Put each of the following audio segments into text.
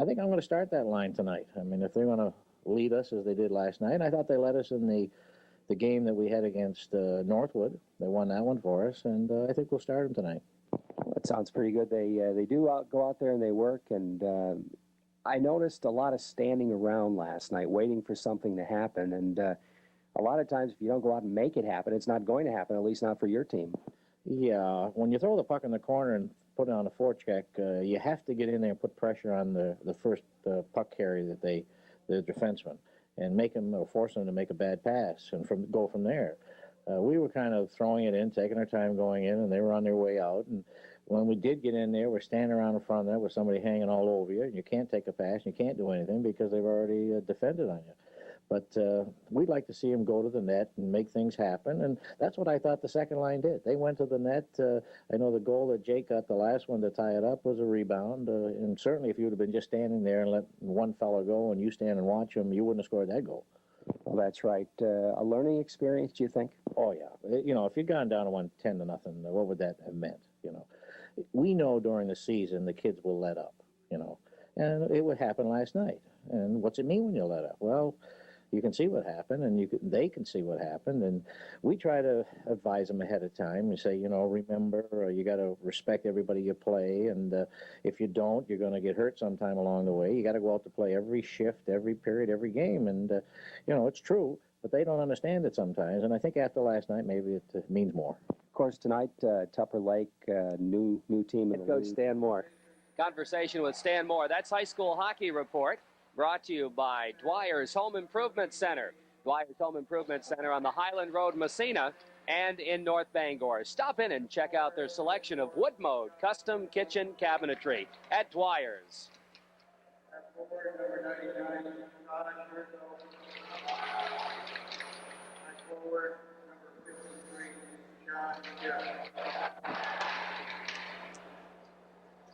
I think I'm going to start that line tonight. I mean, if they're going to lead us as they did last night, I thought they led us in the game that we had against Northwood. They won that one for us, and I think we'll start them tonight. That sounds pretty good. They do go out there and they work, and I noticed a lot of standing around last night waiting for something to happen, and a lot of times if you don't go out and make it happen, it's not going to happen, at least not for your team. Yeah, when you throw the puck in the corner and put it on a forecheck, you have to get in there and put pressure on the first puck carrier the defenseman, and make him or force him to make a bad pass and go from there. We were kind of throwing it in, taking our time going in, and they were on their way out. And when we did get in there, we're standing around in front of that with somebody hanging all over you, and you can't take a pass, you can't do anything because they've already defended on you. But we'd like to see them go to the net and make things happen, and that's what I thought the second line did. They went to the net. I know the goal that Jake got, the last one to tie it up, was a rebound, and certainly if you would have been just standing there and let one fellow go and you stand and watch him, you wouldn't have scored that goal. Well, that's right. A learning experience, do you think? Oh, yeah. You know, if you'd gone down to 10 to nothing, what would that have meant, you know? We know during the season the kids will let up, you know, and it would happen last night. And what's it mean when you let up? Well, you can see what happened, and they can see what happened, and we try to advise them ahead of time and say, you know, remember, you got to respect everybody you play, and if you don't, you're going to get hurt sometime along the way. You got to go out to play every shift, every period, every game, and you know, it's true, but they don't understand it sometimes, and I think after last night, maybe it means more. Of course, tonight, Tupper Lake, new team. Head coach Stan Moore. Conversation with Stan Moore. That's High School Hockey Report. Brought to you by Dwyer's Home Improvement Center. Dwyer's Home Improvement Center on the Highland Road, Massena, and in North Bangor. Stop in and check out their selection of wood mode custom kitchen cabinetry at Dwyer's. Forward, number 99, forward, number 53, John Jeff.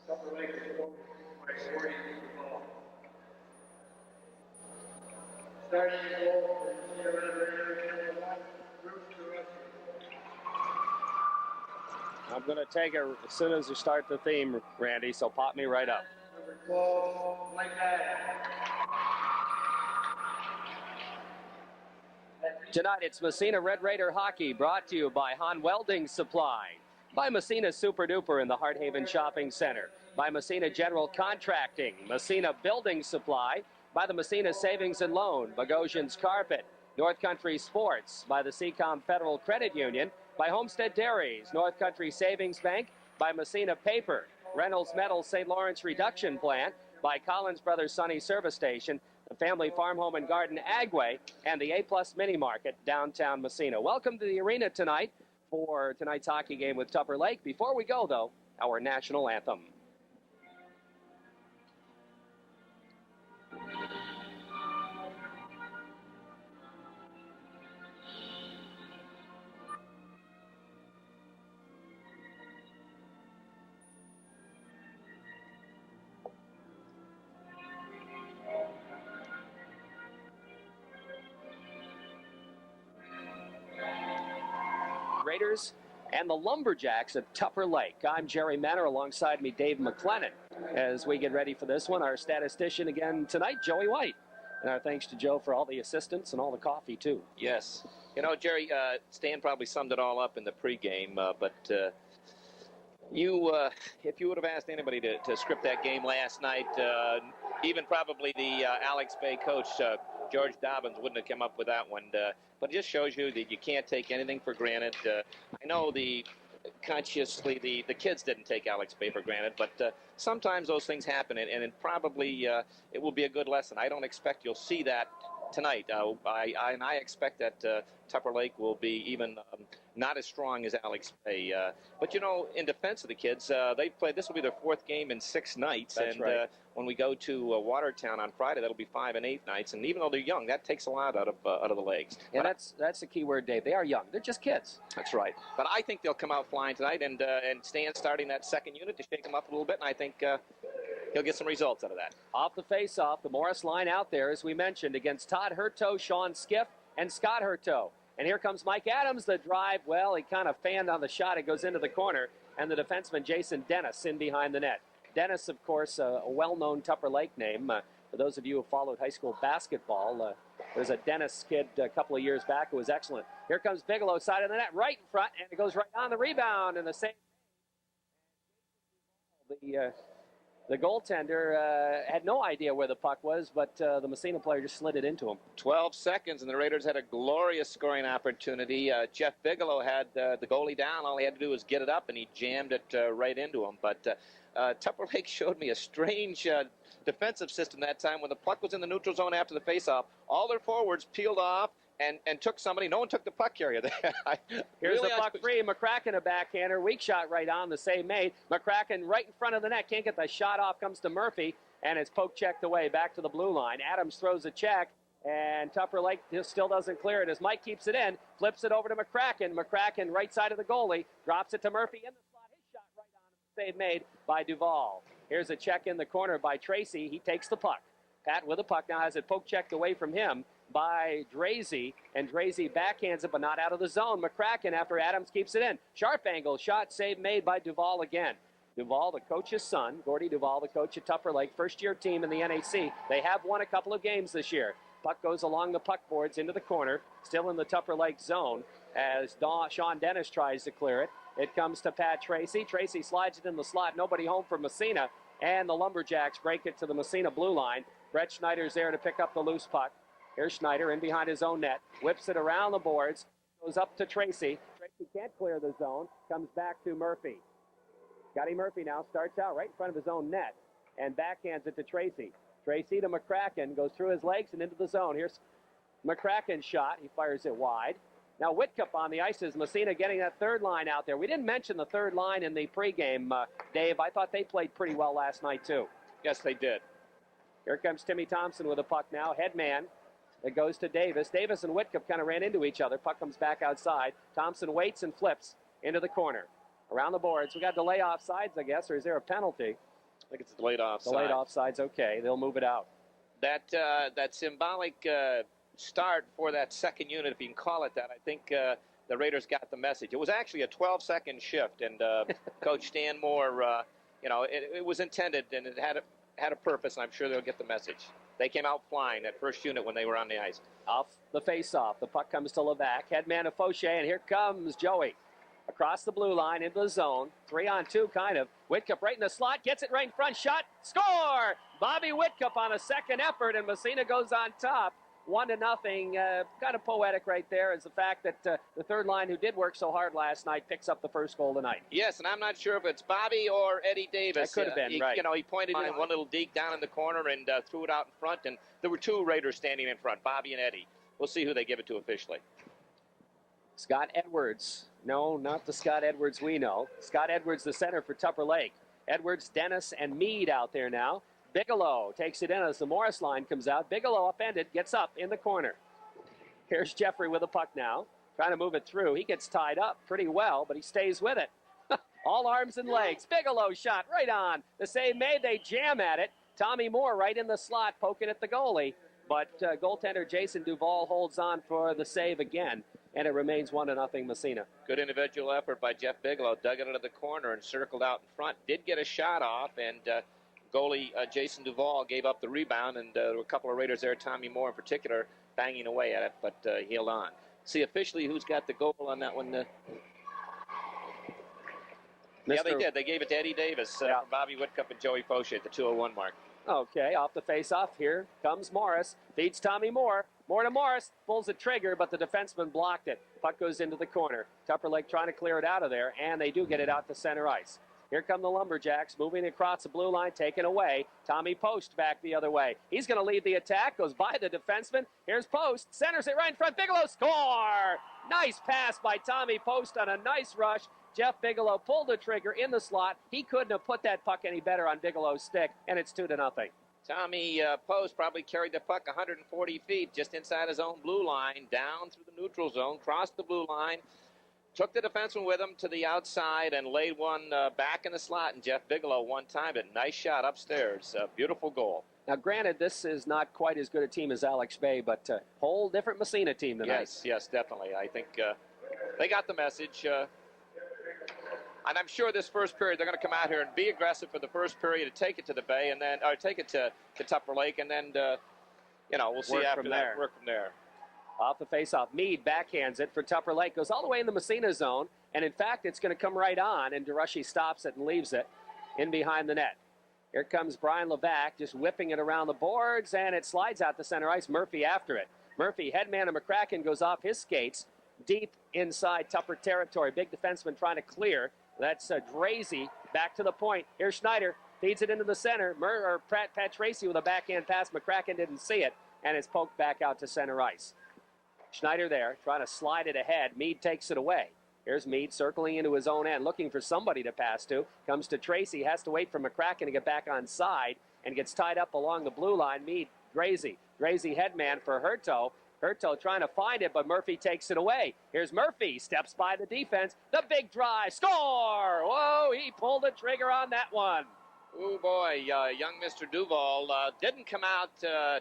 Tupper Lake is over by 40 the ball. Starting goal for the number 1, Bruce Caressa. I'm going to take it as soon as you start the theme, Randy, so pop me right up. Number 12, Mike Adams. Tonight it's Massena Red Raider Hockey, brought to you by Hahn Welding Supply, by Massena Super Duper in the Heart Haven Shopping Center, by Massena General Contracting, Massena Building Supply, by the Massena Savings and Loan, Bogosian's Carpet, North Country Sports, by the Seacom Federal Credit Union, by Homestead Dairies, North Country Savings Bank, by Massena Paper, Reynolds Metal St. Lawrence Reduction Plant, by Collins Brothers Sunny Service Station, the Family Farm Home and Garden Agway, and the A-Plus Mini Market, downtown Massena. Welcome to the arena tonight for tonight's hockey game with Tupper Lake. Before we go, though, our national anthem. Raiders and the Lumberjacks of Tupper Lake. I'm Jerry Manor, alongside me Dave McLennan. As we get ready for this one, our statistician again tonight, Joey White. And our thanks to Joe for all the assistance and all the coffee, too. Yes. You know, Jerry, Stan probably summed it all up in the pregame, but if you would have asked anybody to script that game last night, even probably the Alex Bay coach, George Dobbins, wouldn't have come up with that one. But it just shows you that you can't take anything for granted. I know consciously the kids didn't take Alex Bay for granted, but sometimes those things happen, and probably it will be a good lesson. I don't expect you'll see that tonight. I expect that Tupper Lake will be even not as strong as Alex Bay. But, you know, in defense of the kids, they've played, this will be their 4th game in 6 nights. That's right. When we go to Watertown on Friday, that'll be 5 and 8 nights. And even though they're young, that takes a lot out of the legs. And that's the key word, Dave. They are young. They're just kids. That's right. But I think they'll come out flying tonight, and Stan starting that second unit to shake them up a little bit, and I think he'll get some results out of that. Off the face-off, the Morris line out there, as we mentioned, against Todd Hurto, Sean Skiff, and Scott Hurto. And here comes Mike Adams, the drive. Well, he kind of fanned on the shot. It goes into the corner, and the defenseman Jason Dennis in behind the net. Dennis, of course, a well-known Tupper Lake name. For those of you who followed high school basketball, there's a Dennis kid a couple of years back who was excellent. Here comes Bigelow, side of the net, right in front, and it goes right on the rebound, and the same. The goaltender had no idea where the puck was, but the Massena player just slid it into him. 12 seconds, and the Raiders had a glorious scoring opportunity. Jeff Bigelow had the goalie down. All he had to do was get it up, and he jammed it right into him. But Tupper Lake showed me a strange defensive system that time. When the puck was in the neutral zone after the faceoff, all their forwards peeled off and took somebody. No one took the puck carrier. Here's the puck free. McCracken a backhander. Weak shot right on. The save made. McCracken right in front of the net. Can't get the shot off. Comes to Murphy. And it's poke checked away. Back to the blue line. Adams throws a check. And Tupper Lake still doesn't clear it as Mike keeps it in. Flips it over to McCracken. McCracken right side of the goalie. Drops it to Murphy in the slot. His shot right on. Save made by Duvall. Here's a check in the corner by Tracy. He takes the puck. Pat with the puck now has it poke checked away from him by Drazy, and Drazy backhands it, but not out of the zone. McCracken, after Adams keeps it in. Sharp angle shot, save made by Duvall again. Duvall, the coach's son, Gordy Duvall, the coach at Tupper Lake, first-year team in the NHC. They have won a couple of games this year. Puck goes along the puck boards into the corner, still in the Tupper Lake zone, as Sean Dennis tries to clear it. It comes to Pat Tracy. Tracy slides it in the slot. Nobody home for Massena, and the Lumberjacks break it to the Massena blue line. Brett Schneider's there to pick up the loose puck. Here's Schneider in behind his own net. Whips it around the boards. Goes up to Tracy. Tracy can't clear the zone. Comes back to Murphy. Scotty Murphy now starts out right in front of his own net and backhands it to Tracy. Tracy to McCracken. Goes through his legs and into the zone. Here's McCracken's shot. He fires it wide. Now Whitcup on the ice is Massena getting that third line out there. We didn't mention the third line in the pregame, Dave. I thought they played pretty well last night, too. Yes, they did. Here comes Timmy Thompson with a puck now. Headman. It goes to Davis. Davis and Whitcup kind of ran into each other. Puck comes back outside. Thompson waits and flips into the corner. Around the boards. We got delay offsides, I guess, or is there a penalty? I think it's delayed offside. Delayed offside's okay. They'll move it out. That symbolic start for that second unit, if you can call it that, I think the Raiders got the message. It was actually a 12-second shift, and Coach Stan Moore, it was intended, and it had a purpose, and I'm sure they'll get the message. They came out flying, that first unit, when they were on the ice. Off the face-off. The puck comes to Levac. Headman to Fauché, and here comes Joey. Across the blue line into the zone. 3-on-2, kind of. Whitcup right in the slot. Gets it right in front. Shot. Score! Bobby Whitcup on a second effort, and Massena goes on top. 1-0. Kind of poetic right there is the fact that the third line, who did work so hard last night, picks up the first goal tonight. Yes, and I'm not sure if it's Bobby or Eddie Davis. That could have been, right. He pointed in one little deke down in the corner and threw it out in front, and there were two Raiders standing in front, Bobby and Eddie. We'll see who they give it to officially. Scott Edwards. No, not the Scott Edwards we know. Scott Edwards, the center for Tupper Lake. Edwards, Dennis, and Meade out there now. Bigelow takes it in as the Morris line comes out. Bigelow upended, gets up in the corner. Here's Jeffrey with the puck now. Trying to move it through. He gets tied up pretty well, but he stays with it. All arms and legs. Bigelow shot right on. The save made. They jam at it. Tommy Moore right in the slot poking at the goalie. But goaltender Jason Duvall holds on for the save again. And it remains 1-0 Massena. Good individual effort by Jeff Bigelow. Dug it into the corner and circled out in front. Did get a shot off, and goalie Jason Duvall gave up the rebound, and there were a couple of Raiders there, Tommy Moore in particular, banging away at it, but he held on. See officially who's got the goal on that one. Yeah, they did. They gave it to Eddie Davis for Bobby Whitcup and Joey Fauché at the 2:01 mark. Okay, off the face-off. Here comes Morris. Feeds Tommy Moore. Moore to Morris. Pulls the trigger, but the defenseman blocked it. Puck goes into the corner. Tupper Lake trying to clear it out of there, and they do get it out to center ice. Here come the Lumberjacks, moving across the blue line, taken away. Tommy Post back the other way. He's going to lead the attack, goes by the defenseman. Here's Post, centers it right in front. Bigelow score! Nice pass by Tommy Post on a nice rush. Jeff Bigelow pulled the trigger in the slot. He couldn't have put that puck any better on Bigelow's stick, and it's 2-0. Tommy Post probably carried the puck 140 feet just inside his own blue line, down through the neutral zone, crossed the blue line, took the defenseman with him to the outside and laid one back in the slot, and Jeff Bigelow one-timed it. Nice shot upstairs. Beautiful goal. Now, granted, this is not quite as good a team as Alex Bay, but a whole different Massena team tonight. Yes, definitely. I think they got the message. And I'm sure this first period they're going to come out here and be aggressive for the first period to take it to the Bay and then, or take it to Tupper Lake, and then, we'll see after that. Work from there. Off the faceoff, Meade backhands it for Tupper Lake. Goes all the way in the Massena zone, and in fact, it's going to come right on, and DeRushy stops it and leaves it in behind the net. Here comes Brian Levac, just whipping it around the boards, and it slides out to center ice. Murphy after it. Murphy, headman of McCracken, goes off his skates deep inside Tupper territory. Big defenseman trying to clear. That's Drazy back to the point. Here's Schneider, feeds it into the center. Pat Tracy with a backhand pass. McCracken didn't see it, and it's poked back out to center ice. Schneider there, trying to slide it ahead. Meade takes it away. Here's Meade circling into his own end, looking for somebody to pass to. Comes to Tracy, has to wait for McCracken to get back on side, and gets tied up along the blue line. Meade, Drazy. Drazy headman for Herto. Herto trying to find it, but Murphy takes it away. Here's Murphy, steps by the defense. The big drive, score! Whoa, he pulled the trigger on that one. Oh boy, young Mr. Duval didn't come out to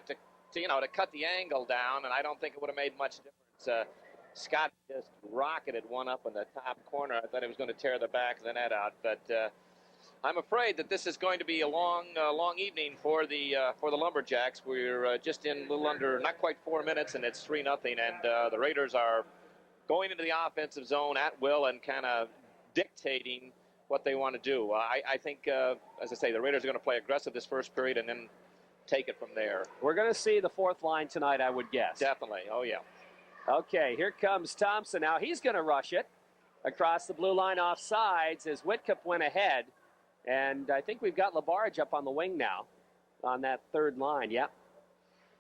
cut the angle down, and I don't think it would have made much difference. Scott just rocketed one up in the top corner. I thought he was going to tear the back of the net out, but I'm afraid that this is going to be a long evening for the Lumberjacks. We're just in a little under, not quite 4 minutes, and it's 3-0, and the Raiders are going into the offensive zone at will and kind of dictating what they want to do. I think, as I say, the Raiders are going to play aggressive this first period and then take it from there. We're going to see the fourth line tonight, I would guess. Definitely. Oh, yeah. Okay, here comes Thompson. Now he's going to rush it across the blue line off sides as Whitcup went ahead. And I think we've got Labarge up on the wing now on that third line. Yeah.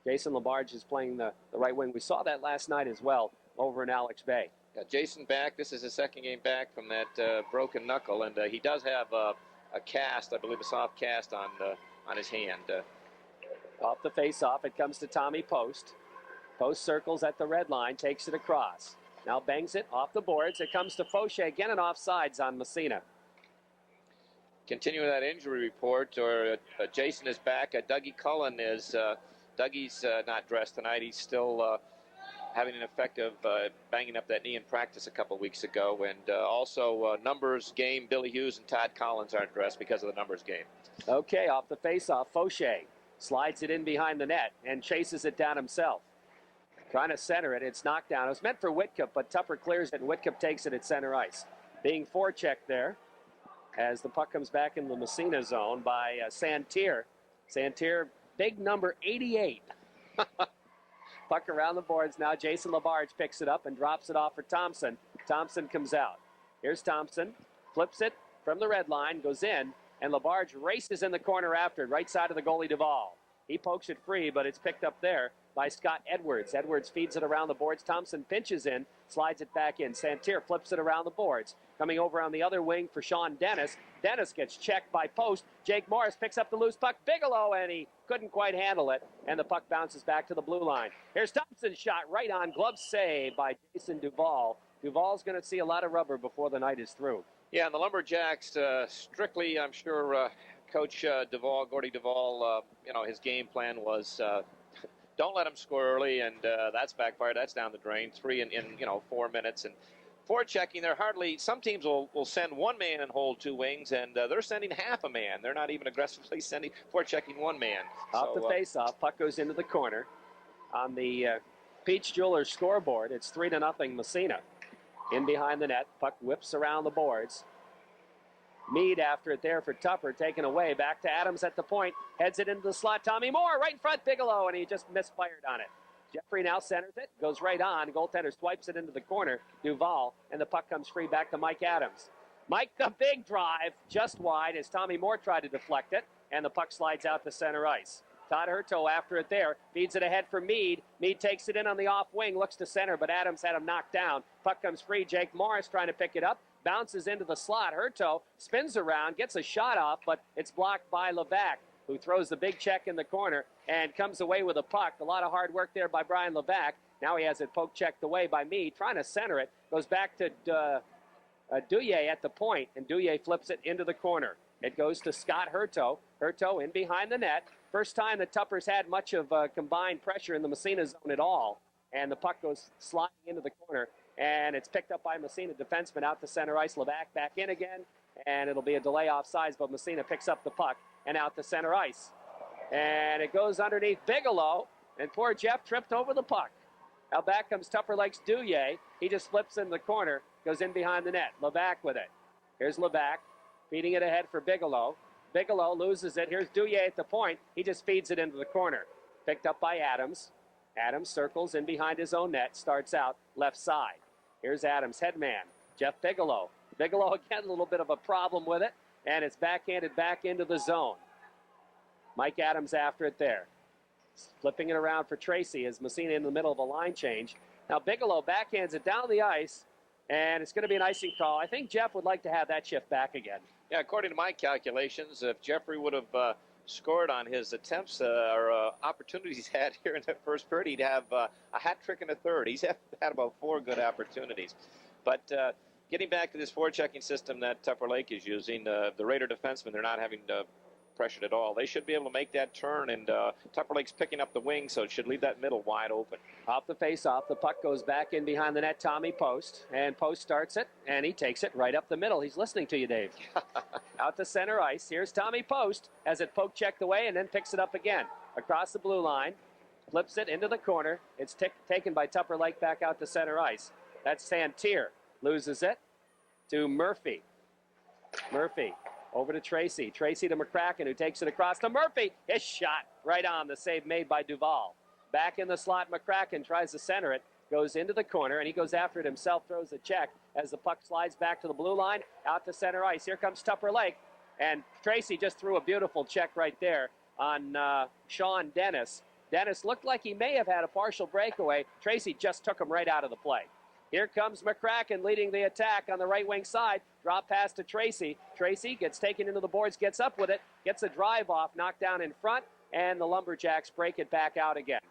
Jason Labarge is playing the right wing. We saw that last night as well over in Alex Bay. Yeah, Jason back. This is his second game back from that broken knuckle. And he does have a cast, I believe a soft cast on his hand. Off the face-off, it comes to Tommy Post. Post circles at the red line, takes it across. Now bangs it off the boards. It comes to Fauché again and offsides on Massena. Continuing that injury report, Jason is back. Dougie Cullen is, Dougie's not dressed tonight. He's still having an effect of banging up that knee in practice a couple weeks ago. And also numbers game, Billy Hughes and Todd Collins aren't dressed because of the numbers game. Okay, off the face-off, Fauché slides it in behind the net and chases it down himself. Trying to center it. It's knocked down. It was meant for Whitcup, but Tupper clears it, and Whitcup takes it at center ice. Being forechecked there as the puck comes back in the Massena zone by Santerre. Santerre, big number 88. Puck around the boards now. Jason Labarge picks it up and drops it off for Thompson. Thompson comes out. Here's Thompson. Flips it from the red line, goes in, and Labarge races in the corner after it, right side of the goalie Duvall. He pokes it free, but it's picked up there by Scott Edwards. Edwards feeds it around the boards. Thompson pinches in, slides it back in. Santerre flips it around the boards. Coming over on the other wing for Sean Dennis. Dennis gets checked by Post. Jake Morris picks up the loose puck. Bigelow, and he couldn't quite handle it. And the puck bounces back to the blue line. Here's Thompson's shot right on. Glove save by Jason Duvall. Duvall's going to see a lot of rubber before the night is through. Yeah, and the Lumberjacks, strictly, I'm sure, Coach Duvall, Gordy Duvall, his game plan was don't let them score early, and that's backfired. That's down the drain. 3 in 4 minutes. And forechecking, they're hardly, some teams will send one man and hold two wings, and they're sending half a man. They're not even aggressively forechecking one man. Off the face-off, puck goes into the corner. On the Peach Jewelers scoreboard, it's 3-0 Massena. In behind the net, puck whips around the boards. Meade after it there for Tupper, taken away. Back to Adams at the point. Heads it into the slot. Tommy Moore right in front, Bigelow, and he just misfired on it. Jeffrey now centers it, goes right on. Goaltender swipes it into the corner. Duvall, and the puck comes free back to Mike Adams. Mike, the big drive, just wide as Tommy Moore tried to deflect it, and the puck slides out to center ice. Todd Herto after it there, feeds it ahead for Meade. Meade takes it in on the off wing, looks to center, but Adams had him knocked down. Puck comes free. Jake Morris trying to pick it up. Bounces into the slot. Herto spins around, gets a shot off, but it's blocked by Levac, who throws the big check in the corner and comes away with a puck. A lot of hard work there by Brian Levac. Now he has it poke checked away by Meade, trying to center it. Goes back to Douillet at the point, and Douillet flips it into the corner. It goes to Scott Herto. Herto in behind the net. First time that Tupper's had much of combined pressure in the Massena zone at all. And the puck goes sliding into the corner. and it's picked up by Massena defenseman out to center ice. Levac back in again, and it'll be a delay offsides, but Massena picks up the puck and out to center ice. And it goes underneath Bigelow, and poor Jeff tripped over the puck. Now back comes Tupper Lake's Douillet. He just flips in the corner, goes in behind the net. Levac with it. Here's Levac, feeding it ahead for Bigelow. Bigelow loses it. Here's Douillet at the point. He just feeds it into the corner. Picked up by Adams. Adams circles in behind his own net, starts out left side. Here's Adams, headman. Jeff Bigelow. Bigelow again, a little bit of a problem with it, and it's backhanded back into the zone. Mike Adams after it there. Flipping it around for Tracy as Massena in the middle of a line change. Now Bigelow backhands it down the ice, and it's going to be an icing call. I think Jeff would like to have that shift back again. Yeah, according to my calculations, if Jeffrey would have scored on his attempts or opportunities he's had here in the first period, he'd have a hat trick in the third. He's had about 4 good opportunities. But getting back to this forechecking system that Tupper Lake is using, the Raider defensemen, they're not having pressured at all. They should be able to make that turn, and Tupper Lake's picking up the wing, so it should leave that middle wide open. Off the face-off, the puck goes back in behind the net, Tommy Post, and Post starts it, and he takes it right up the middle. He's listening to you, Dave. Out to center ice. Here's Tommy Post, has it poke-checked away, and then picks it up again. Across the blue line, flips it into the corner. It's taken by Tupper Lake back out to center ice. That's Santier. Loses it to Murphy. Murphy. Over to Tracy. Tracy to McCracken, who takes it across to Murphy. His shot right on. The save made by Duval. Back in the slot, McCracken tries to center it. Goes into the corner, and he goes after it himself. Throws a check as the puck slides back to the blue line. Out to center ice. Here comes Tupper Lake. And Tracy just threw a beautiful check right there on Sean Dennis. Dennis looked like he may have had a partial breakaway. Tracy just took him right out of the play. Here comes McCracken leading the attack on the right wing side. Drop pass to Tracy. Tracy gets taken into the boards, gets up with it, gets a drive off, knocked down in front, and the Lumberjacks break it back out again.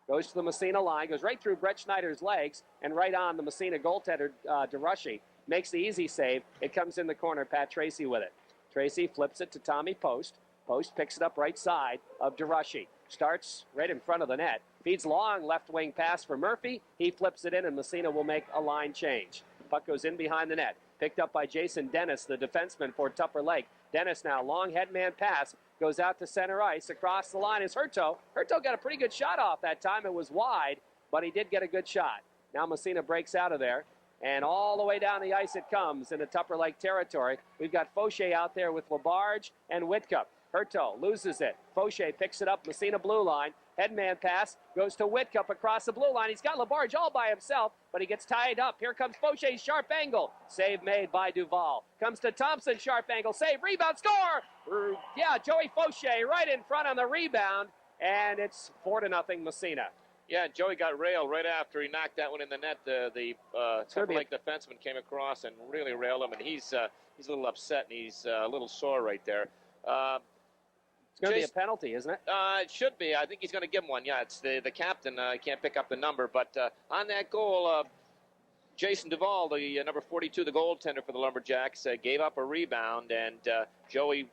Goes to the Massena line, goes right through Brett Schneider's legs, and right on the Massena goaltender, DeRushy. Makes the easy save. It comes in the corner, Pat Tracy with it. Tracy flips it to Tommy Post. Post picks it up right side of DeRushy. Starts right in front of the net. Feeds long left wing pass for Murphy. He flips it in, and Massena will make a line change. Puck goes in behind the net. Picked up by Jason Dennis, the defenseman for Tupper Lake. Dennis now, long headman pass, goes out to center ice. Across the line is Hurto. Hurto got a pretty good shot off that time. It was wide, but he did get a good shot. Now Massena breaks out of there, and all the way down the ice it comes into Tupper Lake territory. We've got Fauché out there with Labarge and Whitcup. Hurto loses it. Fauché picks it up, Massena blue line. Headman pass goes to Whitcup across the blue line. He's got Labarge all by himself, but he gets tied up. Here comes Fauché's sharp angle. Save made by Duval. Comes to Thompson, sharp angle. Save, rebound, score! Yeah, Joey Fauché right in front on the rebound, and it's 4-0 Massena. Yeah, Joey got railed right after he knocked that one in the net. The Tupper Lake defenseman came across and really railed him, and he's a little upset, and he's a little sore right there. It's going to be a penalty, isn't it? It should be. I think he's going to give him one. Yeah, it's the captain. I can't pick up the number. But on that goal, Jason Duvall, the number 42, the goaltender for the Lumberjacks, gave up a rebound. And Joey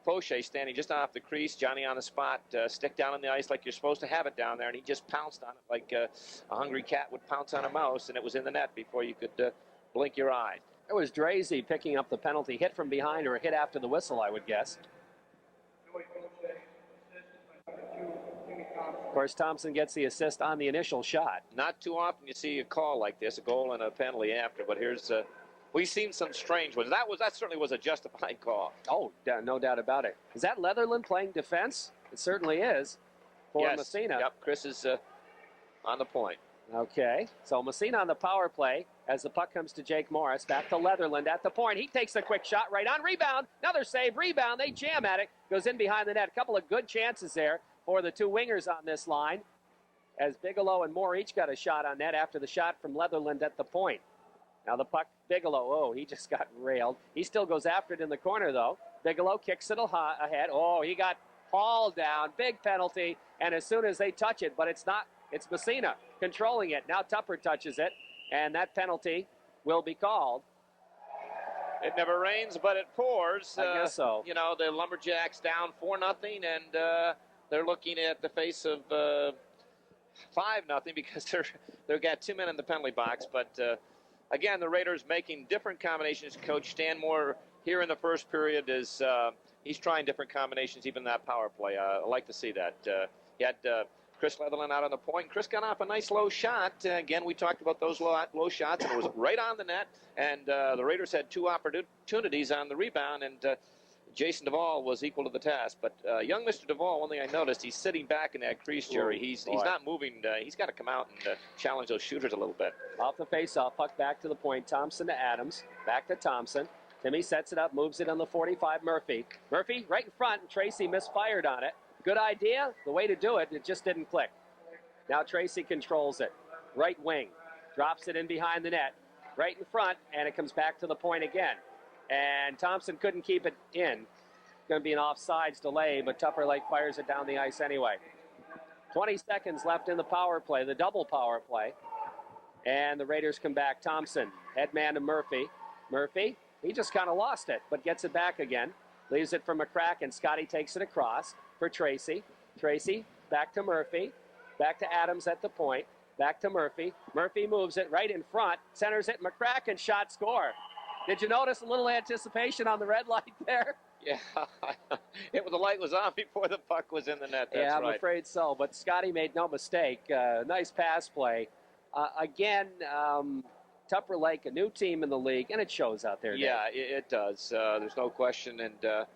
Fauché standing just off the crease, Johnny on the spot, stick down on the ice like you're supposed to have it down there. And he just pounced on it like a hungry cat would pounce on a mouse. And it was in the net before you could blink your eye. It was Drazy picking up the penalty, hit from behind or a hit after the whistle, I would guess. Of course, Thompson gets the assist on the initial shot. Not too often you see a call like this, a goal and a penalty after, but here's we've seen some strange ones. That certainly was a justified call. Oh, no doubt about it. Is that Leatherland playing defense? It certainly is for Massena. Yep, Chris is on the point. Okay, so Massena on the power play as the puck comes to Jake Morris. Back to Leatherland at the point. He takes a quick shot right on. Rebound. Another save. Rebound. They jam at it. Goes in behind the net. A couple of good chances there for the two wingers on this line, as Bigelow and Moore each got a shot on net after the shot from Leatherland at the point. Now the puck, Bigelow, he just got railed. He still goes after it in the corner, though. Bigelow kicks it ahead. He got hauled down. Big penalty, and as soon as they touch it, but it's not, it's Massena controlling it. Now Tupper touches it, and that penalty will be called. It never rains, but it pours. I guess so. You know, the Lumberjacks down 4-0, and they're looking at the face of 5-0 because they've got 2 men in the penalty box. But again, the Raiders making different combinations. Coach Stanmore here in the first period is he's trying different combinations, even that power play. I like to see that. He had Chris Leatherland out on the point. Chris got off a nice low shot. Again, we talked about those low shots, and it was right on the net. And the Raiders had 2 opportunities on the rebound, and Jason Duvall was equal to the task. But young Mr. Duvall, one thing I noticed, he's sitting back in that crease, Jerry. He's not moving. He's got to come out and challenge those shooters a little bit. Off the face-off, puck back to the point. Thompson to Adams. Back to Thompson. Timmy sets it up, moves it on the 45, Murphy. Murphy right in front, and Tracy misfired on it. Good idea. The way to do it, it just didn't click. Now Tracy controls it. Right wing. Drops it in behind the net. Right in front, and it comes back to the point again. And Thompson couldn't keep it in. Going to be an offsides delay, but Tupper Lake fires it down the ice anyway. 20 seconds left in the power play, the double power play. And the Raiders come back. Thompson, head man to Murphy. Murphy, he just kind of lost it, but gets it back again. Leaves it for McCracken. Scotty takes it across for Tracy. Tracy, back to Murphy. Back to Adams at the point. Back to Murphy. Murphy moves it right in front. Centers it. McCracken shot, score. Did you notice a little anticipation on the red light there? Yeah, the light was on before the puck was in the net. That's I'm right. afraid so. But Scotty made no mistake. Nice pass play. Again, Tupper Lake, a new team in the league, and it shows out there. Yeah, it does. There's no question. And,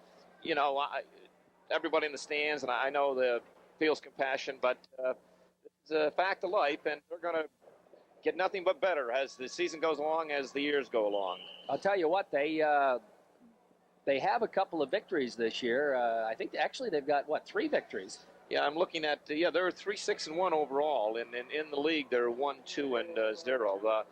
everybody in the stands, and I know feels compassion, but it's a fact of life, and we're going to get nothing but better as the season goes along, as the years go along. I'll tell you what, they have a couple of victories this year. I think actually they've got, 3 victories? Yeah, I'm looking at, they're 3-6-1 overall. And in the league, they're 1-2-0.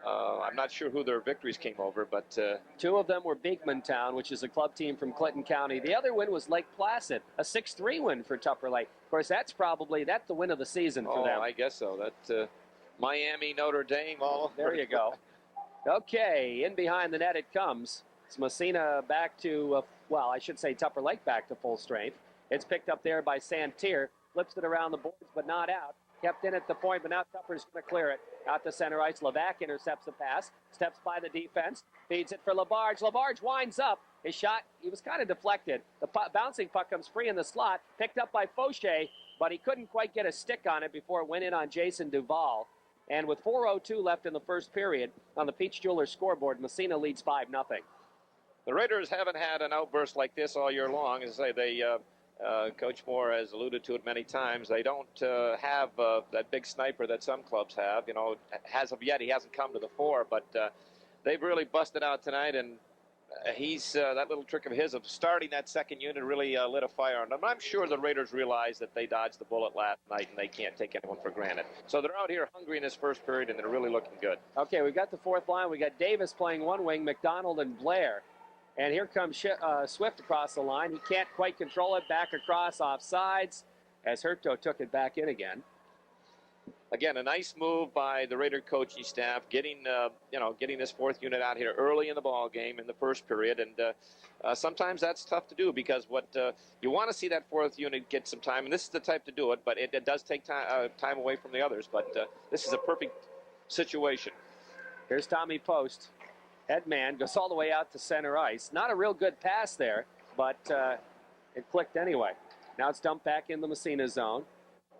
I'm not sure who their victories came over, but 2 of them were Beekmantown, which is a club team from Clinton County. The other win was Lake Placid, a 6-3 win for Tupper Lake. Of course, that's the win of the season for them. I guess so. That Miami, Notre Dame, all. There you go. Okay, in behind the net it comes. It's Massena back to, I should say Tupper Lake back to full strength. It's picked up there by Santier. Flips it around the boards, but not out. Kept in at the point, but now Tupper's going to clear it. Out to center ice. Levac intercepts the pass. Steps by the defense. Feeds it for Labarge. Labarge winds up. His shot, he was kind of deflected. The bouncing puck comes free in the slot. Picked up by Fauché, but he couldn't quite get a stick on it before it went in on Jason Duvall. And with 4:02 left in the first period, on the Peach Jewelers scoreboard, Massena leads 5-0. The Raiders haven't had an outburst like this all year long. As I say, Coach Moore has alluded to it many times. They don't have that big sniper that some clubs have. As of yet, he hasn't come to the fore, but they've really busted out tonight, and he's that little trick of his of starting that second unit really lit a fire on them. I'm sure the Raiders realize that they dodged the bullet last night, and they can't take anyone for granted. So they're out here hungry in this first period, and they're really looking good. Okay, we've got the fourth line. We got Davis playing one wing, McDonald and Blair. And here comes Swift across the line. He can't quite control it. Back across, off sides, as Herto took it back in again. Again, a nice move by the Raider coaching staff, getting this fourth unit out here early in the ball game in the first period. And sometimes that's tough to do because you want to see that fourth unit get some time, and this is the type to do it. But it does take time away from the others. But this is a perfect situation. Here's Tommy Post. Headman goes all the way out to center ice. Not a real good pass there, but it clicked anyway. Now it's dumped back in the Massena zone.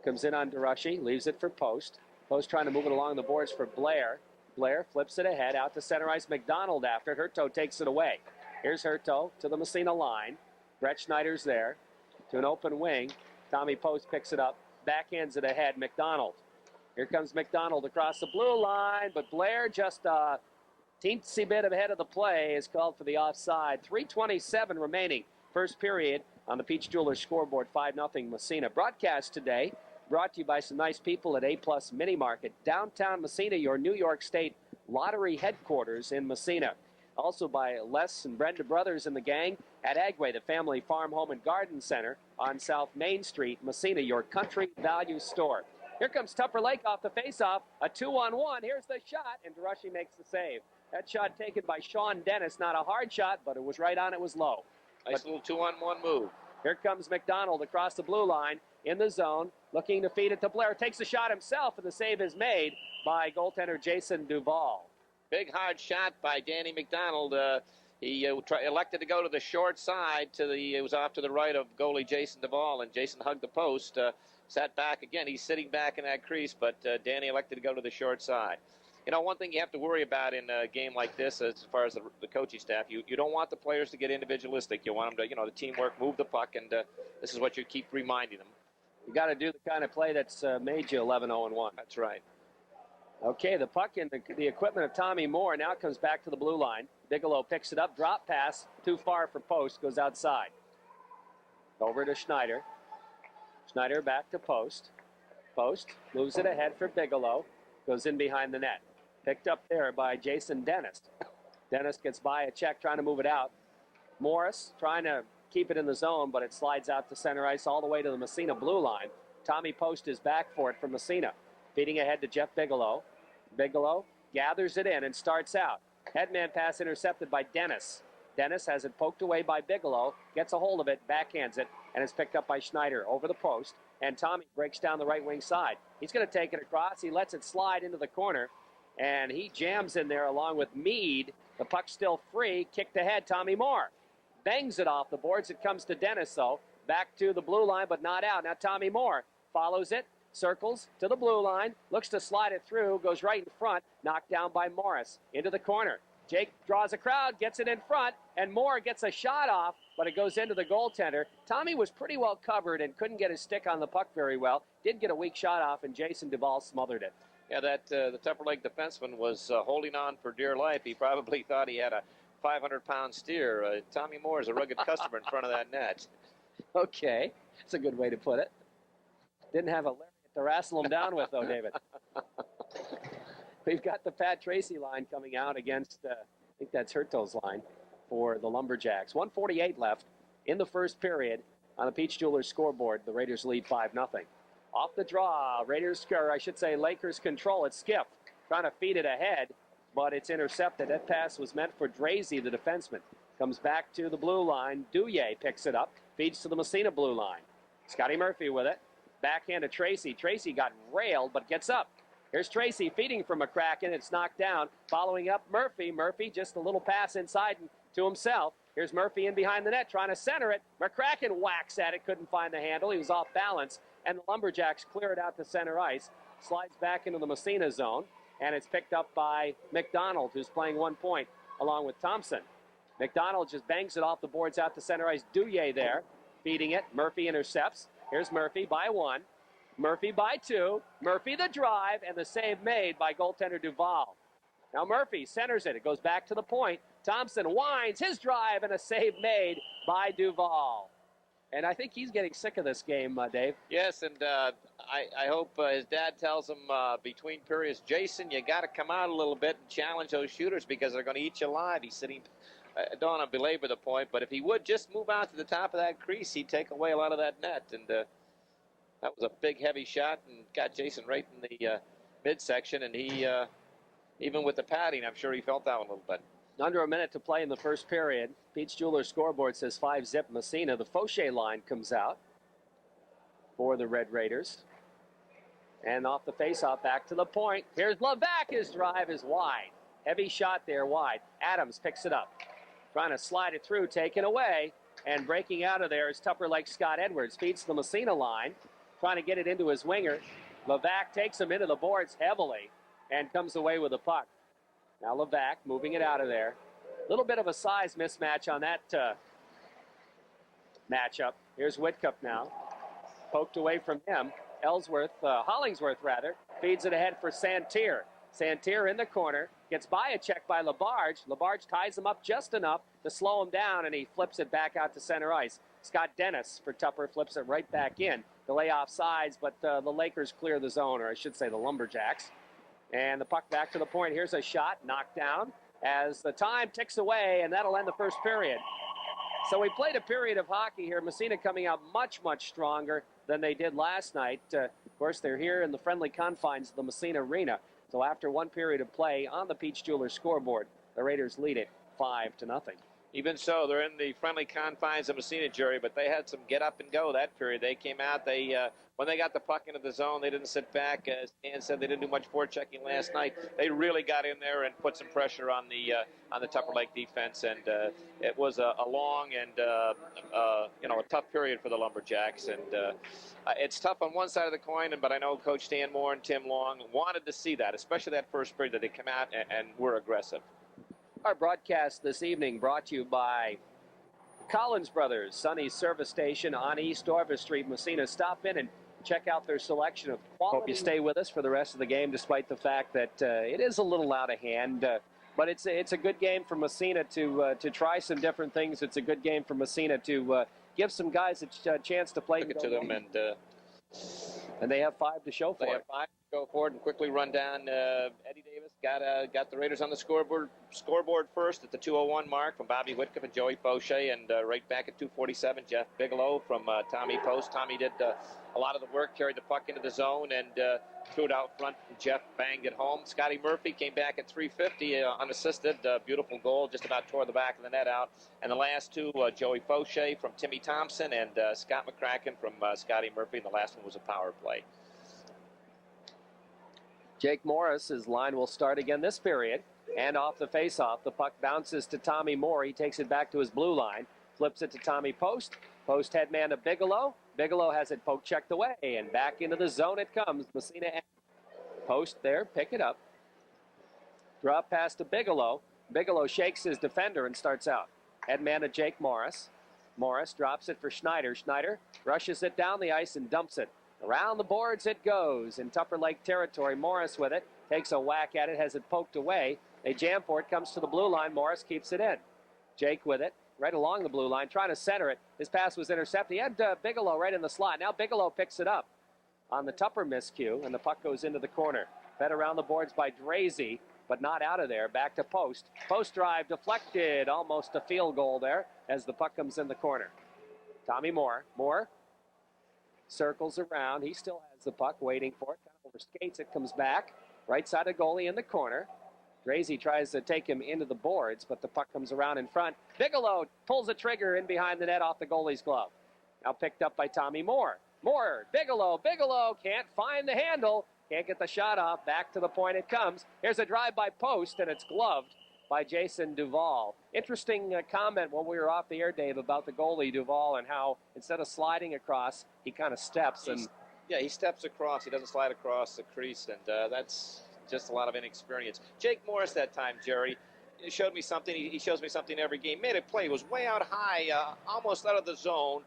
Comes in on DeRushy, leaves it for Post. Post trying to move it along the boards for Blair. Blair flips it ahead out to center ice. McDonald after it. Herto takes it away. Here's Herto to the Massena line. Brett Schneider's there to an open wing. Tommy Post picks it up, backhands it ahead. McDonald. Here comes McDonald across the blue line, but Blair just teensy bit ahead of the play is called for the offside. 3:27 remaining. First period on the Peach Jewelers scoreboard, 5-0 Massena. Broadcast today brought to you by some nice people at A-Plus Mini Market. Downtown Massena, your New York State lottery headquarters in Massena. Also by Les and Brenda Brothers and the gang at Agway, the family farm, home, and garden center on South Main Street, Massena, your country value store. Here comes Tupper Lake off the faceoff. A 2-on-1. Here's the shot, and DeRushy makes the save. That shot taken by Sean Dennis. Not a hard shot, but it was right on. It was low. Nice little 2-on-1 move. Here comes McDonald across the blue line. in the zone, looking to feed it to Blair. Takes a shot himself, and the save is made by goaltender Jason Duvall. Big hard shot by Danny McDonald. He elected to go to the short side. It was off to the right of goalie Jason Duvall, and Jason hugged the post. Sat back again. He's sitting back in that crease, but Danny elected to go to the short side. You know, one thing you have to worry about in a game like this, as far as the coaching staff, you don't want the players to get individualistic. You want them to, the teamwork, move the puck, and this is what you keep reminding them. You got to do the kind of play that's made you 11-0-1. That's right. Okay, the puck in the equipment of Tommy Moore now comes back to the blue line. Bigelow picks it up, drop pass, too far for Post, goes outside. Over to Schneider. Schneider back to Post. Post moves it ahead for Bigelow, goes in behind the net. Picked up there by Jason Dennis. Dennis gets by a check, trying to move it out. Morris trying to keep it in the zone, but it slides out to center ice all the way to the Massena blue line. Tommy Post is back for it from Massena. Feeding ahead to Jeff Bigelow. Bigelow gathers it in and starts out. Headman pass intercepted by Dennis. Dennis has it poked away by Bigelow, gets a hold of it, backhands it, and it's picked up by Schneider over the post. And Tommy breaks down the right wing side. He's going to take it across. He lets it slide into the corner, and he jams in there along with Meade. The puck's still free. Kicked ahead, Tommy Moore. Bangs it off the boards. It comes to Dennis, though. Back to the blue line, but not out. Now Tommy Moore follows it. Circles to the blue line, looks to slide it through, goes right in front, knocked down by Morris. Into the corner. Jake draws a crowd, gets it in front, and Moore gets a shot off, but it goes into the goaltender. Tommy was pretty well covered and couldn't get his stick on the puck very well. Did get a weak shot off, and Jason Duvall smothered it. Yeah, the Tupper leg defenseman was holding on for dear life. He probably thought he had a 500-pound steer. Tommy Moore is a rugged customer in front of that net. Okay, that's a good way to put it. Didn't have a lariat to wrestle him down with, though, David. We've got the Pat Tracy line coming out against, I think that's Hurto's line for the Lumberjacks. 1:48 left in the first period on the Peach Jewelers scoreboard. The Raiders lead 5-0. Off the draw, Raiders, or I should say Lakers control it. Skiff trying to feed it ahead, but it's intercepted. That pass was meant for Drazy, the defenseman. Comes back to the blue line. Douillet picks it up, feeds to the Massena blue line. Scotty Murphy with it. Backhand to Tracy. Tracy got railed, but gets up. Here's Tracy feeding from McCracken. It's knocked down. Following up Murphy. Murphy just a little pass inside to himself. Here's Murphy in behind the net trying to center it. McCracken whacks at it. Couldn't find the handle. He was off balance. And the Lumberjacks clear it out to center ice. Slides back into the Massena zone. And it's picked up by McDonald, who's playing 1 point along with Thompson. McDonald just bangs it off the boards out to center ice. Douillet there feeding it. Murphy intercepts. Here's Murphy by 1. Murphy by 2. Murphy the drive, and the save made by goaltender Duvall. Now Murphy centers it. It goes back to the point. Thompson winds his drive, and a save made by Duvall. And I think he's getting sick of this game, Dave. Yes, and I hope his dad tells him between periods, Jason, you got to come out a little bit and challenge those shooters because they're going to eat you alive. He's sitting. I don't want to belabor the point, but if he would just move out to the top of that crease, he'd take away a lot of that net. And that was a big, heavy shot and got Jason right in the midsection. And he, even with the padding, I'm sure he felt that one a little bit. Under a minute to play in the first period. Peach Jewelers scoreboard says 5-zip Massena. The Fauché line comes out for the Red Raiders. And off the faceoff, back to the point. Here's Levac. His drive is wide. Heavy shot there wide. Adams picks it up. Trying to slide it through, taken away. And breaking out of there is Tupper like Scott Edwards. Feeds the Massena line. Trying to get it into his winger. Levac takes him into the boards heavily and comes away with the puck. Now Levac moving it out of there. A little bit of a size mismatch on that matchup. Here's Whitcup now. Poked away from him. Hollingsworth feeds it ahead for Santerre. Santerre in the corner. Gets by a check by Labarge. Labarge ties him up just enough to slow him down, and he flips it back out to center ice. Scott Dennis for Tupper flips it right back in. Delay off sides, but the Lakers clear the zone, or I should say the Lumberjacks. And the puck back to the point. Here's a shot, knocked down as the time ticks away, and that'll end the first period. So we played a period of hockey here. Massena coming out much, much stronger than they did last night. Of course, they're here in the friendly confines of the Massena Arena. So after one period of play on the Peach Jewelers scoreboard, the Raiders lead it 5-0. Even so, they're in the friendly confines of Massena, Jerry, but they had some get up and go that period. They came out. When they got the puck into the zone, they didn't sit back. As Dan said, they didn't do much forechecking last night. They really got in there and put some pressure on the Tupper Lake defense, and it was a long and a tough period for the Lumberjacks. And it's tough on one side of the coin, but I know Coach Stan Moore and Tim Long wanted to see that, especially that first period that they come out and were aggressive. Our broadcast this evening brought to you by Collins Brothers, Sonny's Service Station on East Orvis Street, Massena. Stop in and check out their selection of quality. Hope you stay with us for the rest of the game, despite the fact that it is a little out of hand. But it's a good game for Massena to try some different things. It's a good game for Massena to give some guys a chance to play. Look it to them, and they have 5 to show for it. They have 5 to go forward and quickly run down. Eddie Davis got the Raiders on the scoreboard first at the 2:01 mark from Bobby Whitcup and Joey Fauché, and right back at 2:47, Jeff Bigelow from Tommy Post. Tommy did a lot of the work, carried the puck into the zone, and threw it out front. Jeff banged it home. Scotty Murphy came back at 3:50 unassisted. Beautiful goal, just about tore the back of the net out. And the last 2, Joey Fauché from Timmy Thompson and Scott McCracken from Scotty Murphy. And the last one was a power play. Jake Morris's line will start again this period. And off the faceoff, the puck bounces to Tommy Moore. He takes it back to his blue line, flips it to Tommy Post. Post headman to Bigelow. Bigelow has it poke checked away, and back into the zone it comes. Massena Post there, pick it up. Drop pass to Bigelow. Bigelow shakes his defender and starts out. Headman to Jake Morris. Morris drops it for Schneider. Schneider rushes it down the ice and dumps it. Around the boards it goes in Tupper Lake territory. Morris with it, takes a whack at it, has it poked away. They jam for it, comes to the blue line. Morris keeps it in. Jake with it, right along the blue line, trying to center it. His pass was intercepted. He had Bigelow right in the slot. Now Bigelow picks it up on the Tupper miscue, and the puck goes into the corner. Fed around the boards by Drazy, but not out of there. Back to Post. Post drive deflected, almost a field goal there as the puck comes in the corner. Tommy Moore. Moore circles around. He still has the puck, waiting for it. Kind of over skates. It comes back. Right side of goalie in the corner. Drazy tries to take him into the boards, but the puck comes around in front. Bigelow pulls the trigger in behind the net off the goalie's glove. Now picked up by Tommy Moore. Moore, Bigelow can't find the handle. Can't get the shot off. Back to the point it comes. Here's a drive by Post, and it's gloved by Jason Duvall. Interesting comment when we were off the air, Dave, about the goalie Duvall and how instead of sliding across, he kind of steps. He steps across. He doesn't slide across the crease, and that's just a lot of inexperience. Jake Morris that time, Jerry, showed me something. He shows me something every game. Made a play. Was way out high, almost out of the zone.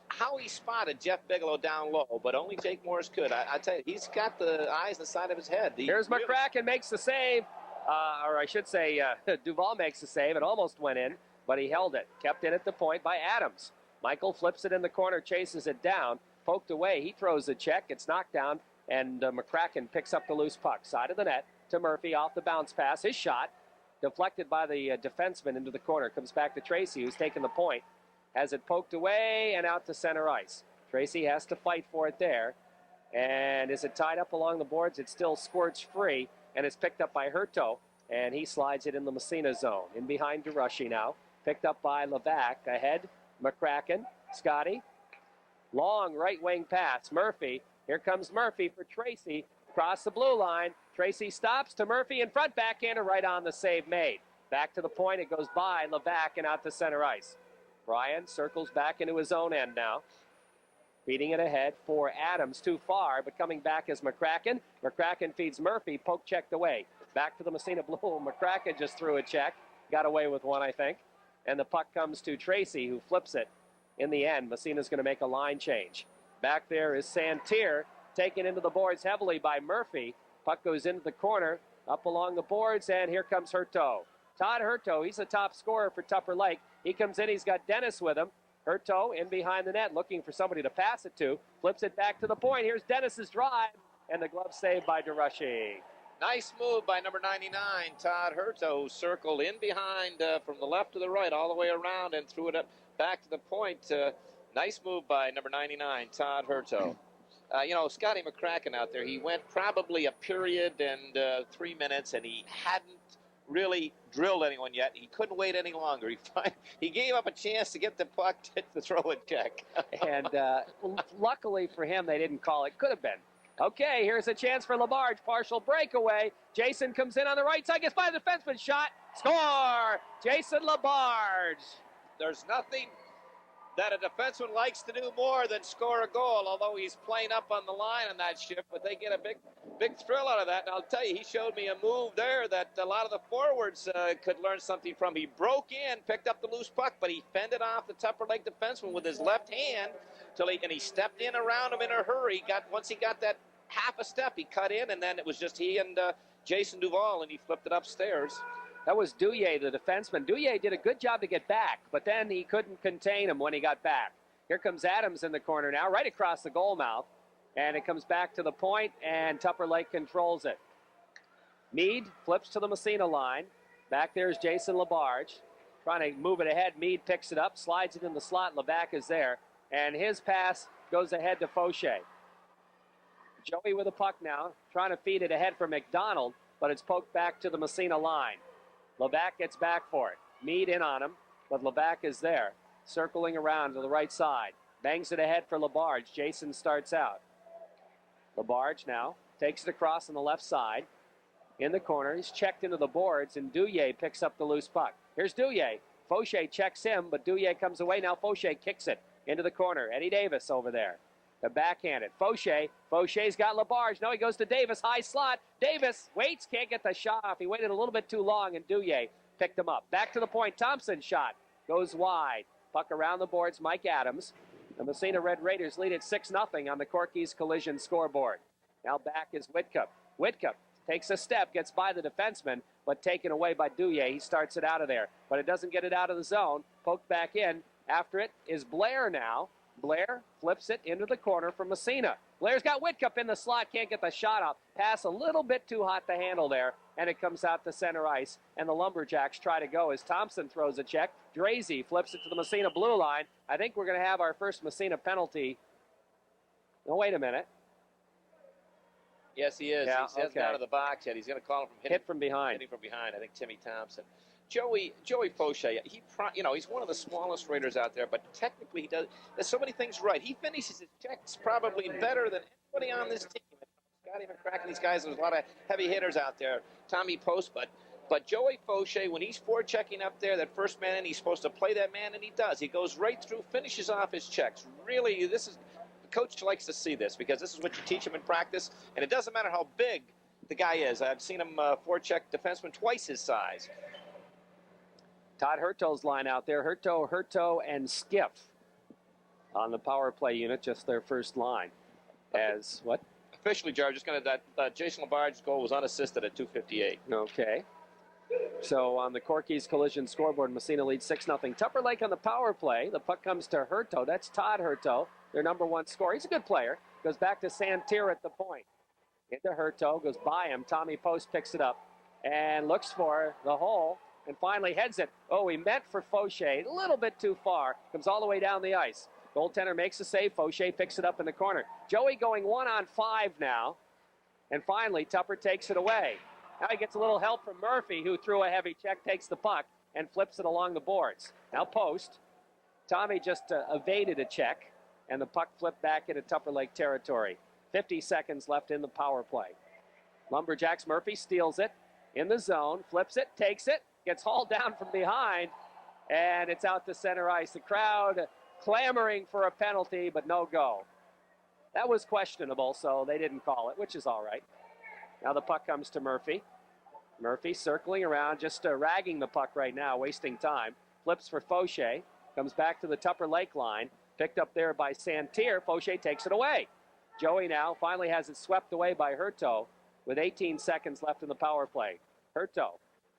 How he spotted Jeff Bigelow down low, but only Jake Morris could. I tell you, he's got the eyes on the side of his head. Here's McCracken makes the save. Or I should say, Duvall makes the save. It almost went in, but he held it. Kept it at the point by Adams. Michael flips it in the corner, chases it down. Poked away. He throws the check. It's knocked down, and McCracken picks up the loose puck. Side of the net to Murphy off the bounce pass. His shot deflected by the defenseman into the corner. Comes back to Tracy, who's taken the point. Has it poked away and out to center ice. Tracy has to fight for it there. And is it tied up along the boards? It still squirts free, and it's picked up by Hurto, and he slides it in the Massena zone. In behind DeRushy now. Picked up by Levac. Ahead, McCracken. Scotty. Long right wing pass. Murphy. Here comes Murphy for Tracy. Across the blue line. Tracy stops to Murphy in front. Backhander right on the save made. Back to the point. It goes by Levac and out to center ice. Bryan circles back into his own end now. Feeding it ahead for Adams, too far, but coming back is McCracken. McCracken feeds Murphy, poke checked away. Back to the Massena Blue. McCracken just threw a check. Got away with one, I think. And the puck comes to Tracy, who flips it. In the end, Massena's going to make a line change. Back there is Santier, taken into the boards heavily by Murphy. Puck goes into the corner, up along the boards, and here comes Hurto. Todd Hurto, he's the top scorer for Tupper Lake. He comes in, he's got Dennis with him. Hurto in behind the net, looking for somebody to pass it to. Flips it back to the point. Here's Dennis's drive, and the glove saved by DeRushy. Nice move by number 99, Todd Hurto. Circled in behind from the left to the right, all the way around, and threw it up back to the point. Nice move by number 99, Todd Hurto. Scotty McCracken out there, he went probably a period and 3 minutes, and he hadn't really drilled anyone yet. He couldn't wait any longer. He gave up a chance to get the puck to throw a check. And luckily for him, they didn't call it. Could have been. Okay, here's a chance for Labarge. Partial breakaway. Jason comes in on the right side, gets by the defenseman. Shot. Score! Jason Labarge. There's nothing that a defenseman likes to do more than score a goal, although he's playing up on the line on that shift, but they get a big thrill out of that. And I'll tell you, he showed me a move there that a lot of the forwards could learn something from. He broke in, picked up the loose puck, but he fended off the Tupper Lake defenseman with his left hand and he stepped in around him in a hurry. Once he got that half a step, he cut in, and then it was just he and Jason Duvall, and he flipped it upstairs. That was Douillet, the defenseman. Douillet did a good job to get back, but then he couldn't contain him when he got back. Here comes Adams in the corner now, right across the goal mouth. And it comes back to the point, and Tupper Lake controls it. Meade flips to the Massena line. Back there's Jason Labarge. Trying to move it ahead. Meade picks it up, slides it in the slot. Levac is there. And his pass goes ahead to Fauché. Joey with the puck now, trying to feed it ahead for McDonald, but it's poked back to the Massena line. Levac gets back for it. Meade in on him, but Levac is there, circling around to the right side. Bangs it ahead for Labarge. Jason starts out. Labarge now takes it across on the left side. In the corner, he's checked into the boards, and Douillet picks up the loose puck. Here's Douillet. Fauché checks him, but Douillet comes away. Now Fauché kicks it into the corner. Eddie Davis over there. The backhand it. Fauché's got Labarge. No, he goes to Davis. High slot. Davis waits, can't get the shot off. He waited a little bit too long, and Douillet picked him up. Back to the point. Thompson shot. Goes wide. Puck around the boards. Mike Adams. The Massena Red Raiders lead at 6-0 on the Corky's Collision scoreboard. Now back is Whitcup. Whitcup takes a step, gets by the defenseman, but taken away by Douillet. He starts it out of there, but it doesn't get it out of the zone. Poked back in. After it is Blair now. Blair flips it into the corner for Massena. Blair's got Whitcup in the slot, can't get the shot off. Pass a little bit too hot to handle there, and it comes out to center ice, and the Lumberjacks try to go as Thompson throws a check. Drazy flips it to the Massena blue line. I think we're going to have our first Massena penalty. No, wait a minute. Yes, he is. Yeah, He hasn't out of the box yet. He's going to call him from hit from behind. Hitting from behind. I think Timmy Thompson. Joey Fauché, he's one of the smallest Raiders out there, but technically there's so many things right. He finishes his checks probably better than anybody on this team. Scott even cracking these guys. There's a lot of heavy hitters out there. Tommy Post, but Joey Fauché, when he's forechecking up there, that first man in, he's supposed to play that man, and he does. He goes right through, finishes off his checks. Really, the coach likes to see this because this is what you teach him in practice, and it doesn't matter how big the guy is. I've seen him forecheck defenseman twice his size. Todd Hurto's line out there. Hurto, and Skiff on the power play unit, just their first line. As what? Officially, George, just going to that Jason Labarge's goal was unassisted at 2:58. Okay. So on the Corky's Collision scoreboard, Massena leads 6-0. Tupper Lake on the power play. The puck comes to Hurto. That's Todd Hurto, their number one scorer. He's a good player. Goes back to Santerre at the point. Into Hurto, goes by him. Tommy Post picks it up and looks for the hole. And finally heads it. Oh, he meant for Fauché. A little bit too far. Comes all the way down the ice. Goaltender makes a save. Fauché picks it up in the corner. Joey going 1-on-5 now. And finally, Tupper takes it away. Now he gets a little help from Murphy, who threw a heavy check, takes the puck, and flips it along the boards. Now Post. Tommy just evaded a check, and the puck flipped back into Tupper Lake territory. 50 seconds left in the power play. Lumberjacks, Murphy steals it in the zone, flips it, takes it, gets hauled down from behind, and it's out to center ice. The crowd clamoring for a penalty, but no go. That was questionable, so they didn't call it, which is all right. Now the puck comes to Murphy. Murphy circling around, just ragging the puck right now, wasting time. Flips for Fauché, comes back to the Tupper Lake line, picked up there by Santerre. Fauché takes it away. Joey now finally has it swept away by Hurto with 18 seconds left in the power play. Hurto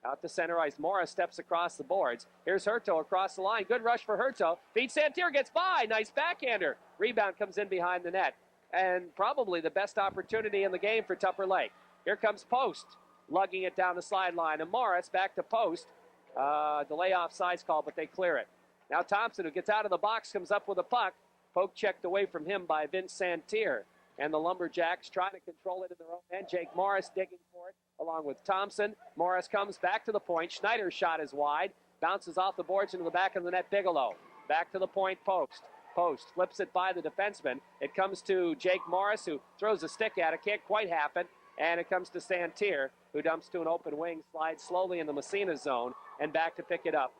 out to center ice. Morris steps across the boards. Here's Hurto across the line. Good rush for Hurto. Feeds Santerre, gets by. Nice backhander. Rebound comes in behind the net. And probably the best opportunity in the game for Tupper Lake. Here comes Post, lugging it down the sideline. And Morris back to Post. Delay offsides call, but they clear it. Now Thompson, who gets out of the box, comes up with a puck. Poke checked away from him by Vince Santerre. And the Lumberjacks trying to control it in their own end. Jake Morris digging for it. court, along with Thompson. Morris comes back to the point. Schneider's shot is wide. Bounces off the boards into the back of the net. Bigelow. Back to the point post. Post flips it by the defenseman. It comes to Jake Morris, who throws a stick at it. Can't quite happen. And it comes to Santerre, who dumps to an open wing, slides slowly in the Massena zone, and back to pick it up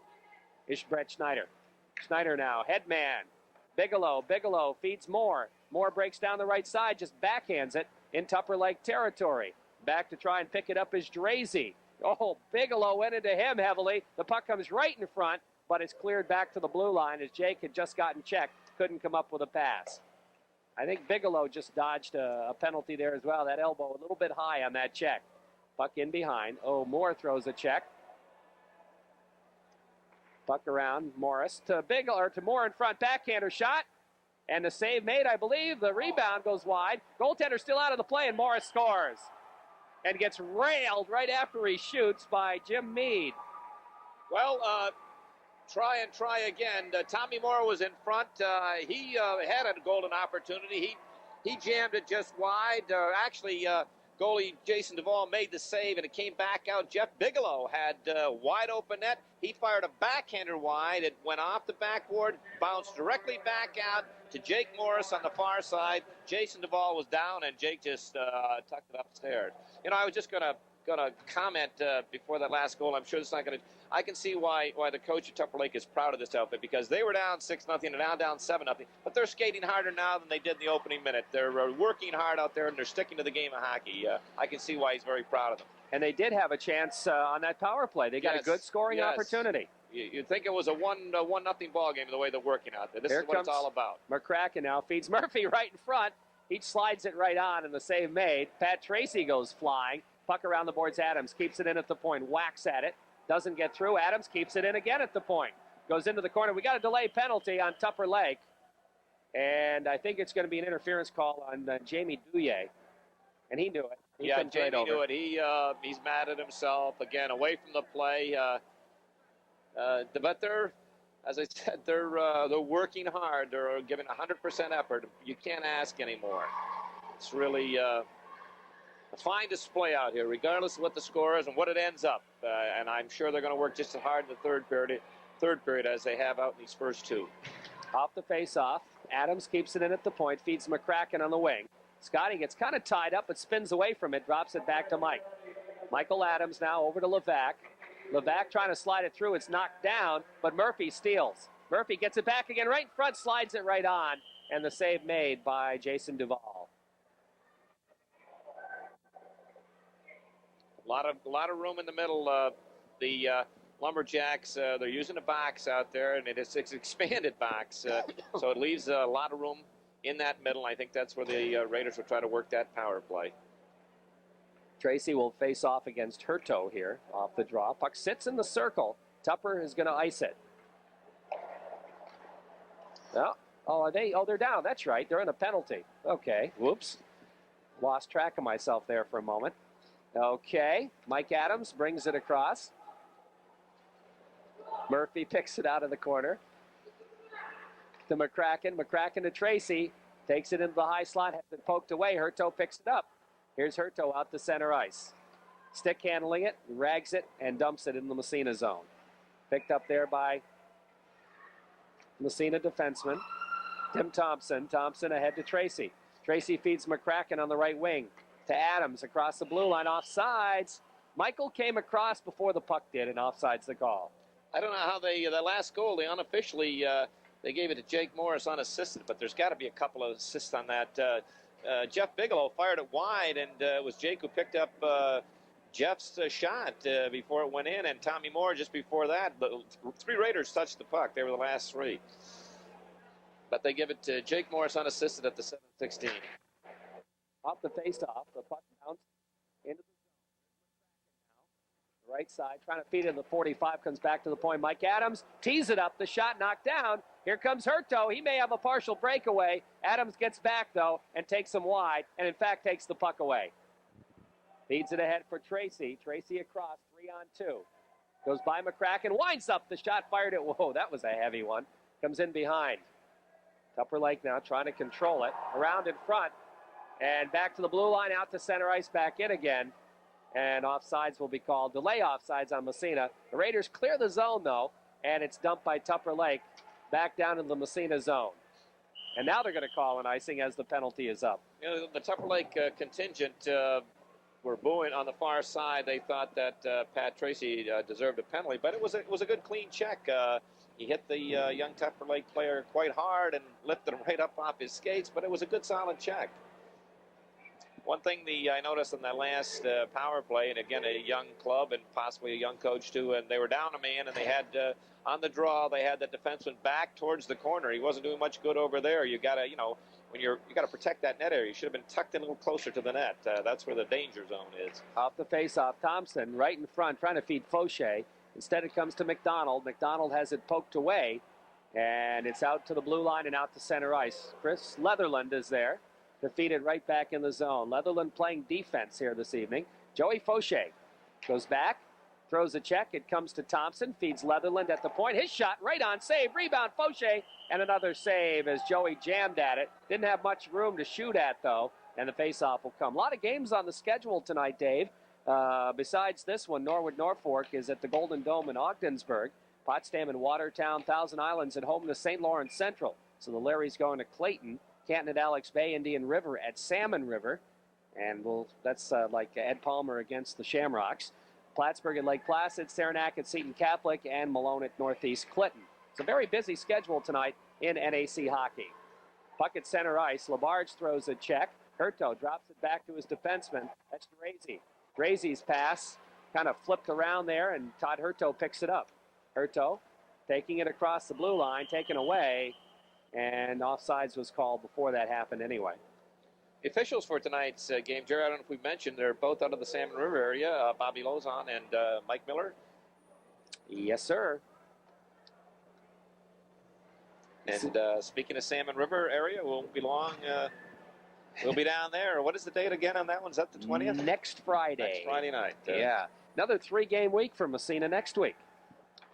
is Brett Schneider. Schneider now, headman. Bigelow feeds Moore. Moore breaks down the right side, just backhands it in Tupper Lake territory. Back to try and pick it up is Drazy. Oh, Bigelow went into him heavily. The puck comes right in front, but it's cleared back to the blue line as Jake had just gotten checked. Couldn't come up with a pass. I think Bigelow just dodged a penalty there as well. That elbow a little bit high on that check. Puck in behind. Oh, Moore throws a check. Puck around Morris to Moore in front. Backhander shot. And the save made, I believe. The rebound goes wide. Goaltender still out of the play, and Morris scores. And gets railed right after he shoots by Jim Meade. Well, try again. Tommy Moore was in front. He had a golden opportunity. He jammed it just wide. Goalie Jason Duvall made the save, and it came back out. Jeff Bigelow had wide open net. He fired a backhander wide. It went off the backboard, bounced directly back out to Jake Morris on the far side. Jason Duvall was down, and Jake just tucked it upstairs. You know, I was just gonna comment before that last goal. I'm sure it's not gonna. I can see why the coach at Tupper Lake is proud of this outfit, because they were down 6-0 and now down 7-0. But they're skating harder now than they did in the opening minute. They're working hard out there, and they're sticking to the game of hockey. I can see why he's very proud of them. And they did have a chance on that power play. They got a good scoring opportunity. You'd think it was a 1-0 ball game the way they're working out there. This is what it's all about. McCracken now feeds Murphy right in front. He slides it right on, and the save made. Pat Tracy goes flying. Puck around the boards. Adams keeps it in at the point. Whacks at it. Doesn't get through. Adams keeps it in again at the point. Goes into the corner. We got a delay penalty on Tupper Lake. And I think it's going to be an interference call on Jamie Douillet. And he knew it. Jamie knew it. He's mad at himself. Again, away from the play. But they're, as I said, they're working hard. They're giving 100% effort. You can't ask anymore. It's really a fine display out here, regardless of what the score is and what it ends up. And I'm sure they're going to work just as hard in the third period as they have out in these first two. Off the face-off, Adams keeps it in at the point, feeds McCracken on the wing. Scotty gets kind of tied up, but spins away from it, drops it back to Mike. Michael Adams now over to Levac. Levac trying to slide it through. It's knocked down, but Murphy steals. Murphy gets it back again right in front, slides it right on, and the save made by Jason Duvall. A lot of room in the middle. The Lumberjacks, they're using a box out there, and it's expanded box, so it leaves a lot of room in that middle. I think that's where the Raiders will try to work that power play. Tracy will face off against Hurto here off the draw. Puck sits in the circle. Tupper is going to ice it. They're down. That's right. They're in a penalty. Okay. Whoops. Lost track of myself there for a moment. Okay. Mike Adams brings it across. Murphy picks it out of the corner. To McCracken. McCracken to Tracy. Takes it into the high slot. Has it poked away. Hurto picks it up. Here's Hurto out to center ice. Stick handling it, rags it, and dumps it in the Massena zone. Picked up there by Massena defenseman Tim Thompson. Thompson ahead to Tracy. Tracy feeds McCracken on the right wing to Adams across the blue line. Offsides. Michael came across before the puck did, and offside's the call. I don't know how the last goal, they unofficially, they gave it to Jake Morris unassisted, but there's got to be a couple of assists on that. Jeff Bigelow fired it wide, and it was Jake who picked up Jeff's shot before it went in, and Tommy Moore just before that. The three Raiders touched the puck. They were the last three. But they give it to Jake Morris unassisted at the 7:16. Off the face-off, the puck bounced into the zone. The right side, trying to feed it in the 45, comes back to the point. Mike Adams tees it up, the shot knocked down. Here comes Hurto. He may have a partial breakaway. Adams gets back, though, and takes him wide, and in fact takes the puck away. Feeds it ahead for Tracy. Tracy across, 3-on-2. Goes by McCracken, winds up the shot, fired it. Whoa, that was a heavy one. Comes in behind. Tupper Lake now trying to control it. Around in front, and back to the blue line, out to center ice, back in again. and offsides will be called. Delay offsides on Massena. The Raiders clear the zone, though, and it's dumped by Tupper Lake back down into the Massena zone. And now they're going to call an icing as the penalty is up. You know, the Tupper Lake contingent were booing on the far side. They thought that Pat Tracy deserved a penalty, but it was a good clean check. He hit the young Tupper Lake player quite hard and lifted him right up off his skates, but it was a good solid check. One thing I noticed in that last power play, and again, a young club and possibly a young coach too, and they were down a man, and they had on the draw, they had the defenseman back towards the corner. He wasn't doing much good over there. You gotta, when you gotta protect that net area. You should have been tucked in a little closer to the net. That's where the danger zone is. Off the faceoff, Thompson right in front, trying to feed Fauché. Instead, it comes to McDonald. McDonald has it poked away, and it's out to the blue line and out to center ice. Chris Leatherland is there to feed it right back in the zone. Leatherland playing defense here this evening. Joey Fauché goes back, throws a check. It comes to Thompson, feeds Leatherland at the point. His shot right on, save, rebound, Fauché, and another save as Joey jammed at it. Didn't have much room to shoot at, though, and the faceoff will come. A lot of games on the schedule tonight, Dave. Besides this one, Norwood Norfolk is at the Golden Dome in Ogdensburg. Potsdam and Watertown, Thousand Islands at home to St. Lawrence Central. So the Larry's going to Clayton. Canton at Alex Bay, Indian River at Salmon River. And that's like Ed Palmer against the Shamrocks. Plattsburgh at Lake Placid, Saranac at Seton Catholic, and Malone at Northeast Clinton. It's a very busy schedule tonight in NAC hockey. Puck at center ice. Labarge throws a check. Hurto drops it back to his defenseman. That's Drazy. Drazy's pass kind of flipped around there, and Todd Hurto picks it up. Hurto taking it across the blue line, taken away, and offsides was called before that happened anyway. The officials for tonight's game, Jerry, I don't know if we mentioned, they're both out of the Salmon River area, Bobby Lozon and Mike Miller. Yes, sir. And speaking of Salmon River area, won't be long. We'll be down there. What is the date again on that one? Is that the 20th? Next Friday. Next Friday night. Yeah. Another 3-game week for Massena next week.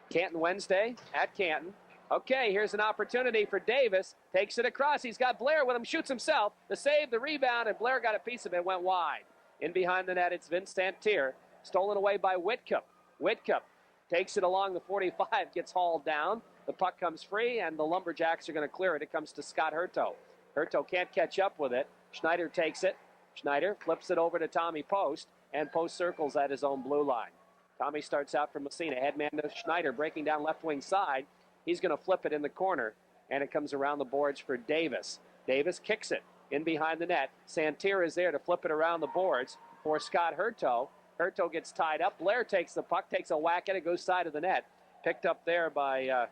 Canton Wednesday at Canton. Okay, here's an opportunity for Davis. Takes it across. He's got Blair with him. Shoots himself. The save, the rebound, and Blair got a piece of it. Went wide. In behind the net, it's Vince Santier. Stolen away by Whitcup. Whitcup takes it along the 45. Gets hauled down. The puck comes free, and the Lumberjacks are going to clear it. It comes to Scott Hurto. Hurto can't catch up with it. Schneider takes it. Schneider flips it over to Tommy Post, and Post circles at his own blue line. Tommy starts out from Massena. Headman to Schneider, breaking down left wing side. He's going to flip it in the corner, and it comes around the boards for Davis. Davis kicks it in behind the net. Santier is there to flip it around the boards for Scott Hurto. Hurto gets tied up. Blair takes the puck, takes a whack at it, goes side of the net. Picked up there by,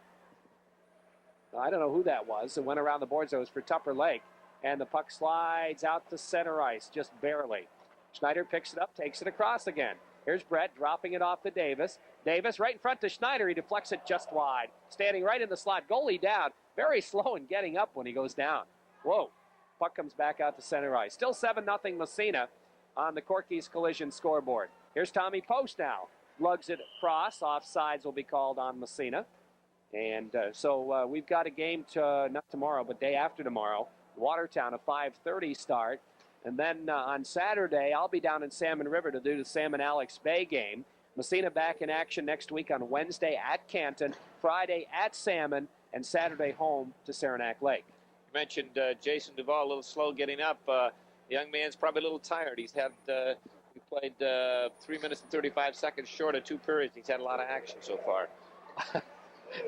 I don't know who that was. It went around the boards. It was for Tupper Lake. And the puck slides out to center ice, just barely. Schneider picks it up, takes it across again. Here's Brett dropping it off to Davis. Davis right in front to Schneider. He deflects it just wide. Standing right in the slot. Goalie down. Very slow in getting up when he goes down. Whoa. Puck comes back out to center ice. Still 7-0 Massena on the Corky's Collision scoreboard. Here's Tommy Post now. Lugs it across. Offsides will be called on Massena. And so we've got a game, not tomorrow, but day after tomorrow. Watertown, a 5:30 start. And then on Saturday, I'll be down in Salmon River to do the Salmon Alex Bay game. Massena back in action next week on Wednesday at Canton, Friday at Salmon, and Saturday home to Saranac Lake. You mentioned Jason Duvall, a little slow getting up. The young man's probably a little tired. He's had, he played 3 minutes and 35 seconds short of 2 periods. He's had a lot of action so far.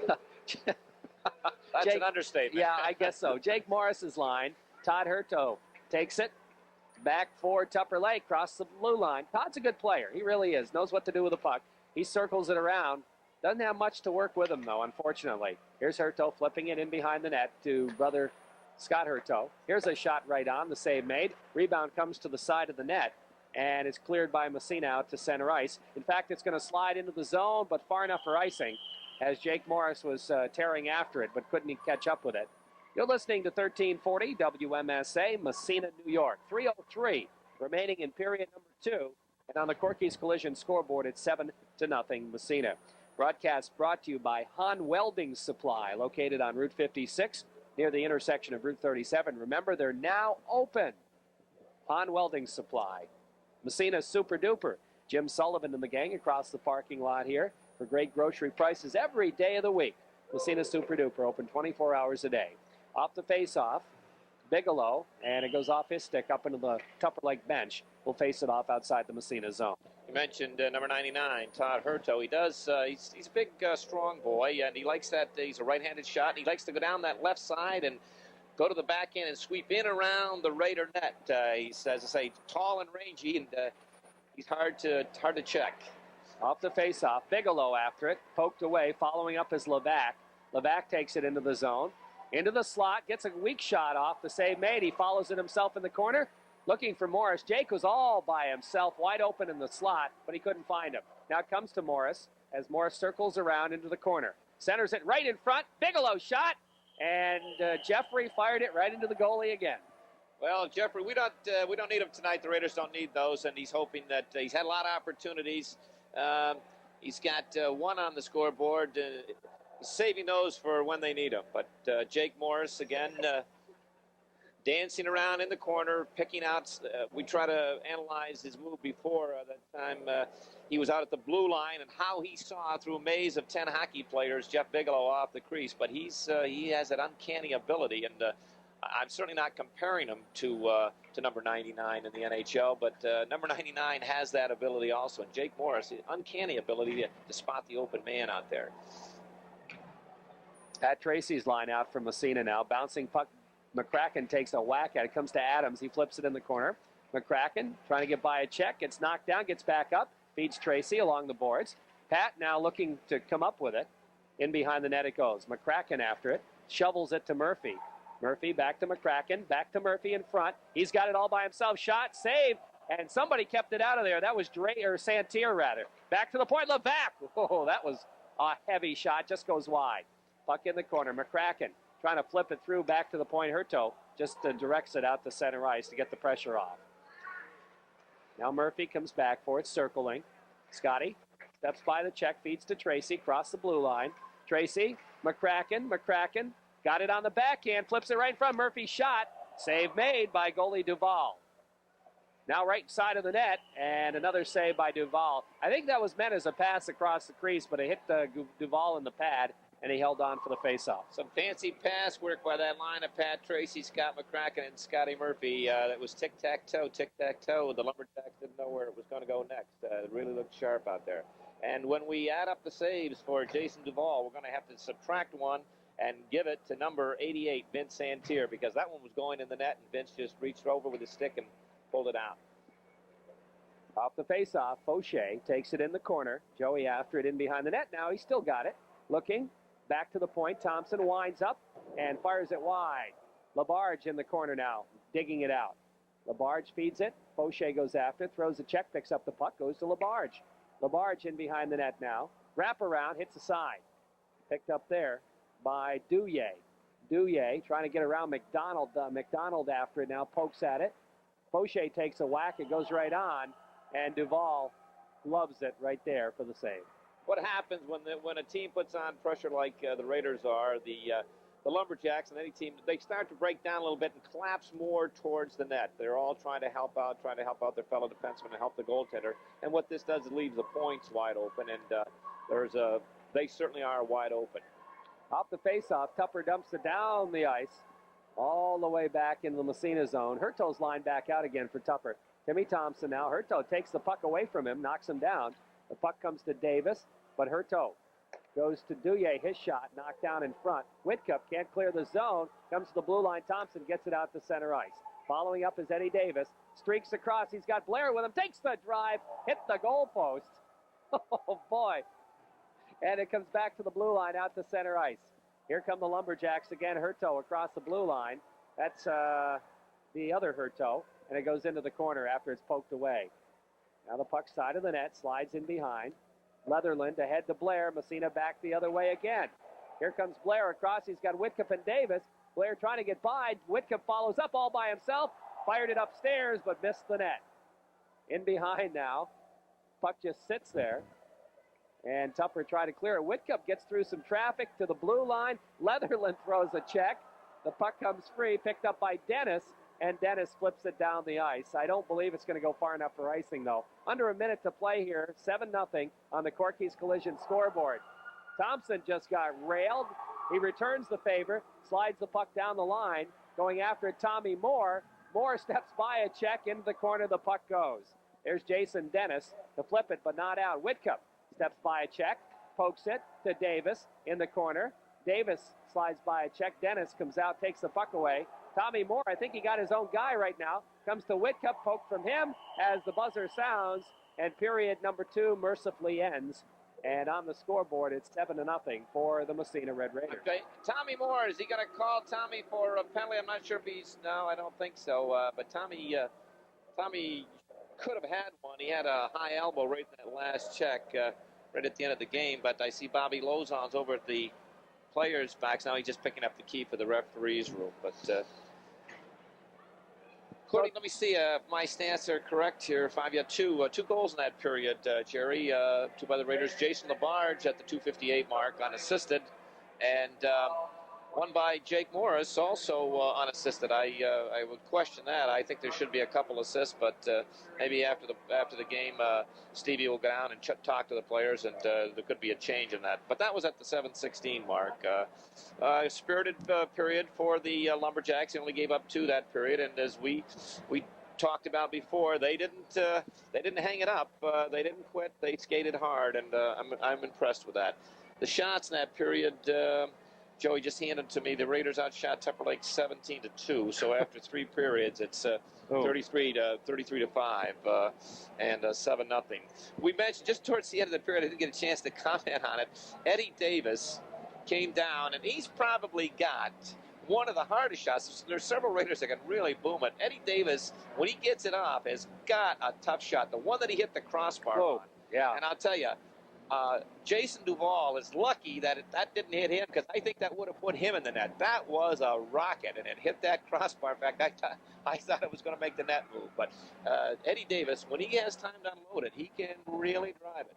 That's Jake, an understatement. Yeah, I guess so. Jake Morris's line. Todd Hurto takes it. Back for Tupper Lake, across the blue line. Todd's a good player. He really is. Knows what to do with the puck. He circles it around. Doesn't have much to work with him, though, unfortunately. Here's Hurto flipping it in behind the net to brother Scott Hurto. Here's a shot right on. The save made. Rebound comes to the side of the net, and it's cleared by Massena out to center ice. In fact, it's going to slide into the zone, but far enough for icing, as Jake Morris was tearing after it, but couldn't catch up with it. You're listening to 1340 WMSA, Massena, New York. 3:03 remaining in period number 2. And on the Corky's Collision scoreboard, it's 7-0 Massena. Broadcast brought to you by Hahn Welding Supply, located on Route 56 near the intersection of Route 37. Remember, they're now open. Hahn Welding Supply. Massena Super Duper. Jim Sullivan and the gang across the parking lot here for great grocery prices every day of the week. Massena Super Duper, open 24 hours a day. Off the face-off, Bigelow, and it goes off his stick up into the Tupper Lake bench. Will face it off outside the Massena zone. You mentioned number 99, Todd Hurto. He does. He's a big, strong boy, and he likes that. He's a right-handed shot. And he likes to go down that left side and go to the back end and sweep in around the Raider net. He's, as I say, tall and rangy, and he's hard to check. Off the face-off, Bigelow after it, poked away, following up is Levac. Levac takes it into the zone, into the slot, gets a weak shot off. The save made. He follows it himself in the corner, looking for Morris. Jake was all by himself, wide open in the slot, but he couldn't find him. Now it comes to Morris as Morris circles around into the corner. Centers it right in front. Bigelow shot, and Jeffrey fired it right into the goalie again. Well, Jeffrey, we don't need him tonight. The Raiders don't need those, and he's hoping that he's had a lot of opportunities. He's got one on the scoreboard. He's saving those for when they need him. But Jake Morris, again, dancing around in the corner, picking out. We try to analyze his move before that time. He was out at the blue line, and how he saw through a maze of 10 hockey players Jeff Bigelow off the crease. But he has that uncanny ability, and I'm certainly not comparing him to number 99 in the NHL, but number 99 has that ability also. And Jake Morris, uncanny ability to spot the open man out there. Pat Tracy's line out from Massena now. Bouncing puck. McCracken takes a whack at it. Comes to Adams. He flips it in the corner. McCracken trying to get by a check. Gets knocked down. Gets back up. Feeds Tracy along the boards. Pat now looking to come up with it. In behind the net it goes. McCracken after it. Shovels it to Murphy. Murphy back to McCracken. Back to Murphy in front. He's got it all by himself. Shot. Save. And somebody kept it out of there. That was Santier, rather. Back to the point. Levac. Oh, that was a heavy shot. Just goes wide. Puck in the corner. McCracken trying to flip it through back to the point. Hurto just directs it out to center ice to get the pressure off. Now Murphy comes back for it, circling. Scotty steps by the check, feeds to Tracy, across the blue line. Tracy, McCracken got it on the backhand, flips it right in front. Murphy shot, save made by goalie Duval. Now right side of the net, and another save by Duval. I think that was meant as a pass across the crease, but it hit Duval in the pad, and he held on for the faceoff. Some fancy pass work by that line of Pat Tracy, Scott McCracken, and Scotty Murphy. That was tic-tac-toe. The Lumberjacks didn't know where it was going to go next. It really looked sharp out there. And when we add up the saves for Jason Duval, we're going to have to subtract one and give it to number 88, Vince Santier, because that one was going in the net, and Vince just reached over with his stick and pulled it out. Off the faceoff, Fauché takes it in the corner. Joey after it in behind the net. Now he's still got it. Looking. Back to the point. Thompson winds up and fires it wide. Labarge in the corner now, digging it out. Labarge feeds it. Fauché goes after it, throws the check, picks up the puck, goes to Labarge. Labarge in behind the net now. Wrap around, hits the side. Picked up there by Douillet. Douillet trying to get around McDonald. McDonald after it now, pokes at it. Fauché takes a whack, it goes right on, and Duval loves it right there for the save. What happens when a team puts on pressure like the Raiders are, the Lumberjacks and any team, they start to break down a little bit and collapse more towards the net. They're all trying to help out their fellow defensemen and help the goaltender. And what this does is leaves the points wide open, and they certainly are wide open. Off the faceoff, Tupper dumps it down the ice, all the way back in the Massena zone. Hurto's line back out again for Tupper. Timmy Thompson now. Hurto takes the puck away from him, knocks him down. The puck comes to Davis, but Hurto goes to Douillet. His shot knocked down in front. Whitcup can't clear the zone. Comes to the blue line. Thompson gets it out to center ice. Following up is Eddie Davis. Streaks across. He's got Blair with him. Takes the drive. Hit the goal post. Oh, boy. And it comes back to the blue line out to center ice. Here come the Lumberjacks again. Hurto across the blue line. That's the other Hurto. And it goes into the corner after it's poked away. Now the puck side of the net, slides in behind. Leatherland ahead to Blair. Massena back the other way again. Here comes Blair across. He's got Whitcup and Davis. Blair trying to get by. Whitcup follows up all by himself. Fired it upstairs, but missed the net. In behind now. Puck just sits there. And Tupper tried to clear it. Whitcup gets through some traffic to the blue line. Leatherland throws a check. The puck comes free, picked up by Dennis. and Dennis flips it down the ice. I don't believe it's going to go far enough for icing, though. Under a minute to play here, 7-0 on the Corky's Collision scoreboard. Thompson just got railed. He returns the favor, slides the puck down the line, going after it, Tommy Moore. Moore steps by a check, into the corner the puck goes. There's Jason Dennis to flip it, but not out. Whitcup steps by a check, pokes it to Davis in the corner. Davis slides by a check. Dennis comes out, takes the puck away. Tommy Moore, I think he got his own guy right now. Comes to Whitcup, poke from him as the buzzer sounds, and period number 2 mercifully ends. And on the scoreboard, it's 7-0 for the Massena Red Raiders. Okay, Tommy Moore, is he going to call Tommy for a penalty? I'm not sure if he's, no, I don't think so. But Tommy could have had one. He had a high elbow right in that last check, right at the end of the game. But I see Bobby Lozon's over at the players' backs. Now he's just picking up the key for the referee's room. But according, let me see if my stats are correct here. You had two goals in that period, Jerry. Two by the Raiders. Jason Labarge at the 2:58 mark unassisted, and one by Jake Morris, also unassisted. I would question that. I think there should be a couple assists, but maybe after the game, Stevie will go down and talk to the players, and there could be a change in that. But that was at the 7:16 mark. Spirited period for the Lumberjacks. They only gave up 2 that period, and as we talked about before, they didn't hang it up. They didn't quit. They skated hard, and I'm impressed with that. The shots in that period. Joey just handed to me. The Raiders outshot Tupper Lake 17-2. So after 3 periods, it's 33 to 5 and 7-0. We mentioned just towards the end of the period, I didn't get a chance to comment on it. Eddie Davis came down, and he's probably got one of the hardest shots. There's several Raiders that can really boom it. Eddie Davis, when he gets it off, has got a tough shot. The one that he hit the crossbar on. Yeah. And I'll tell you, Jason Duvall is lucky that that didn't hit him, because I think that would have put him in the net. That was a rocket, and it hit that crossbar. In fact, I thought it was going to make the net move. But Eddie Davis, when he has time to unload it, he can really drive it.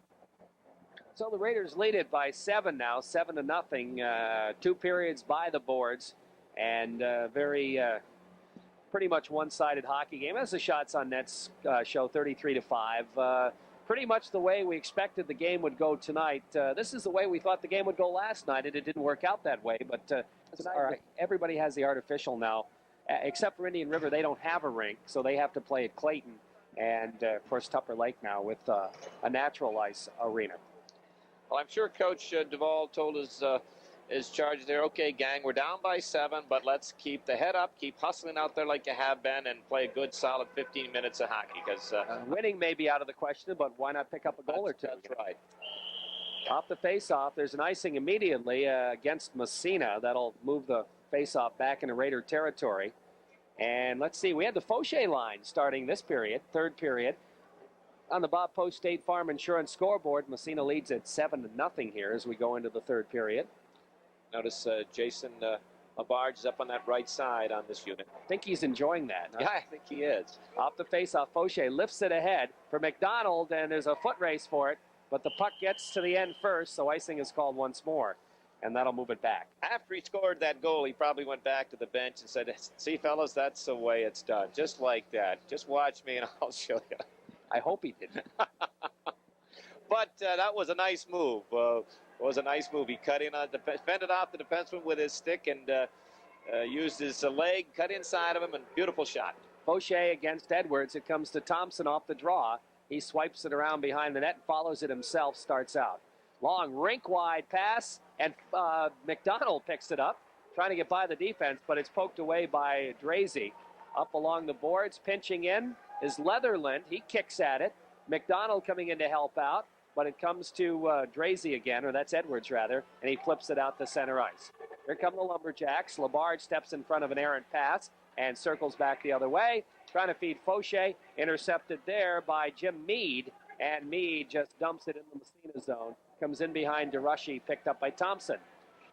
So the Raiders lead it by 7 now, 7-0. 2 periods by the boards, and pretty much one-sided hockey game. As the shots on nets show, 33-5. Pretty much the way we expected the game would go tonight. This is the way we thought the game would go last night, and it didn't work out that way. But tonight, everybody has the artificial now, except for Indian River. They don't have a rink, so they have to play at Clayton. And, of course, Tupper Lake now with a natural ice arena. Well, I'm sure Coach Duvall told his charge there, okay, gang, we're down by 7, but let's keep the head up, keep hustling out there like you have been, and play a good, solid 15 minutes of hockey. Because winning may be out of the question, but why not pick up a goal or two? That's right. Off the face-off, there's an icing immediately against Massena. That'll move the face-off back into Raider territory. And let's see, we had the Fauché line starting this period, 3rd period. On the Bob Post State Farm Insurance scoreboard, Massena leads at 7-0 here as we go into the 3rd period. Notice Jason Labarge is up on that right side on this unit. I think he's enjoying that. Huh? Yeah, I think he is. Off the face-off, Fauché lifts it ahead for McDonald, and there's a foot race for it, but the puck gets to the end first, so icing is called once more, and that'll move it back. After he scored that goal, he probably went back to the bench and said, see, fellas, that's the way it's done. Just like that. Just watch me, and I'll show you. I hope he didn't. But that was a nice move. He cut in on fended off the defenseman with his stick and used his leg, cut inside of him, and beautiful shot. Fauché against Edwards. It comes to Thompson off the draw. He swipes it around behind the net, follows it himself, starts out. Long rink-wide pass, and McDonald picks it up, trying to get by the defense, but it's poked away by Drazy. Up along the boards, pinching in is Leatherland. He kicks at it. McDonald coming in to help out, but it comes to Drazy again, or that's Edwards rather, and he flips it out to center ice. Here come the Lumberjacks. Labarge steps in front of an errant pass and circles back the other way, trying to feed Fauché. Intercepted there by Jim Meade, and Meade just dumps it in the Massena zone. Comes in behind DeRushy, picked up by Thompson.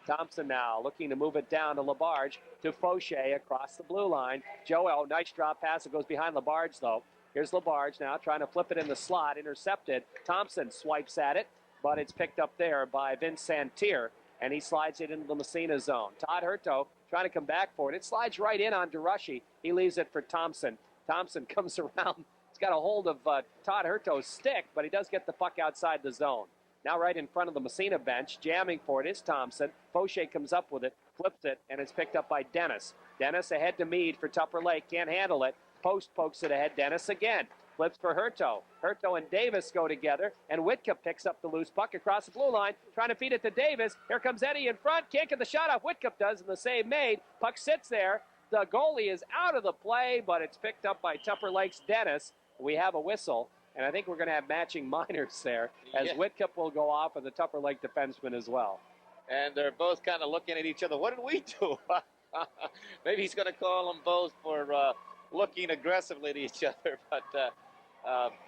Thompson now looking to move it down to Labarge, to Fauché across the blue line. Joel, nice drop pass. It goes behind Labarge, though. Here's Labarge now trying to flip it in the slot. Intercepted. Thompson swipes at it, but it's picked up there by Vince Santier. and he slides it into the Massena zone. Todd Hurto trying to come back for it. It slides right in on DeRushy. He leaves it for Thompson. Thompson comes around. He's got a hold of Todd Hurto's stick, but he does get the puck outside the zone. Now right in front of the Massena bench, jamming for it is Thompson. Fauché comes up with it, flips it, and it's picked up by Dennis. Dennis ahead to Meade for Tupper Lake. Can't handle it. Post pokes it ahead. Dennis again. Flips for Hurto. Hurto and Davis go together, and Whitcup picks up the loose puck across the blue line, trying to feed it to Davis. Here comes Eddie in front. Can't get the shot off. Whitcup does, and the save made. Puck sits there. The goalie is out of the play, but it's picked up by Tupper Lake's Dennis. We have a whistle, and I think we're going to have matching minors there, as Whitcup will go off and the Tupper Lake defenseman as well. And they're both kind of looking at each other. What did we do? Maybe he's going to call them both for looking aggressively at each other. But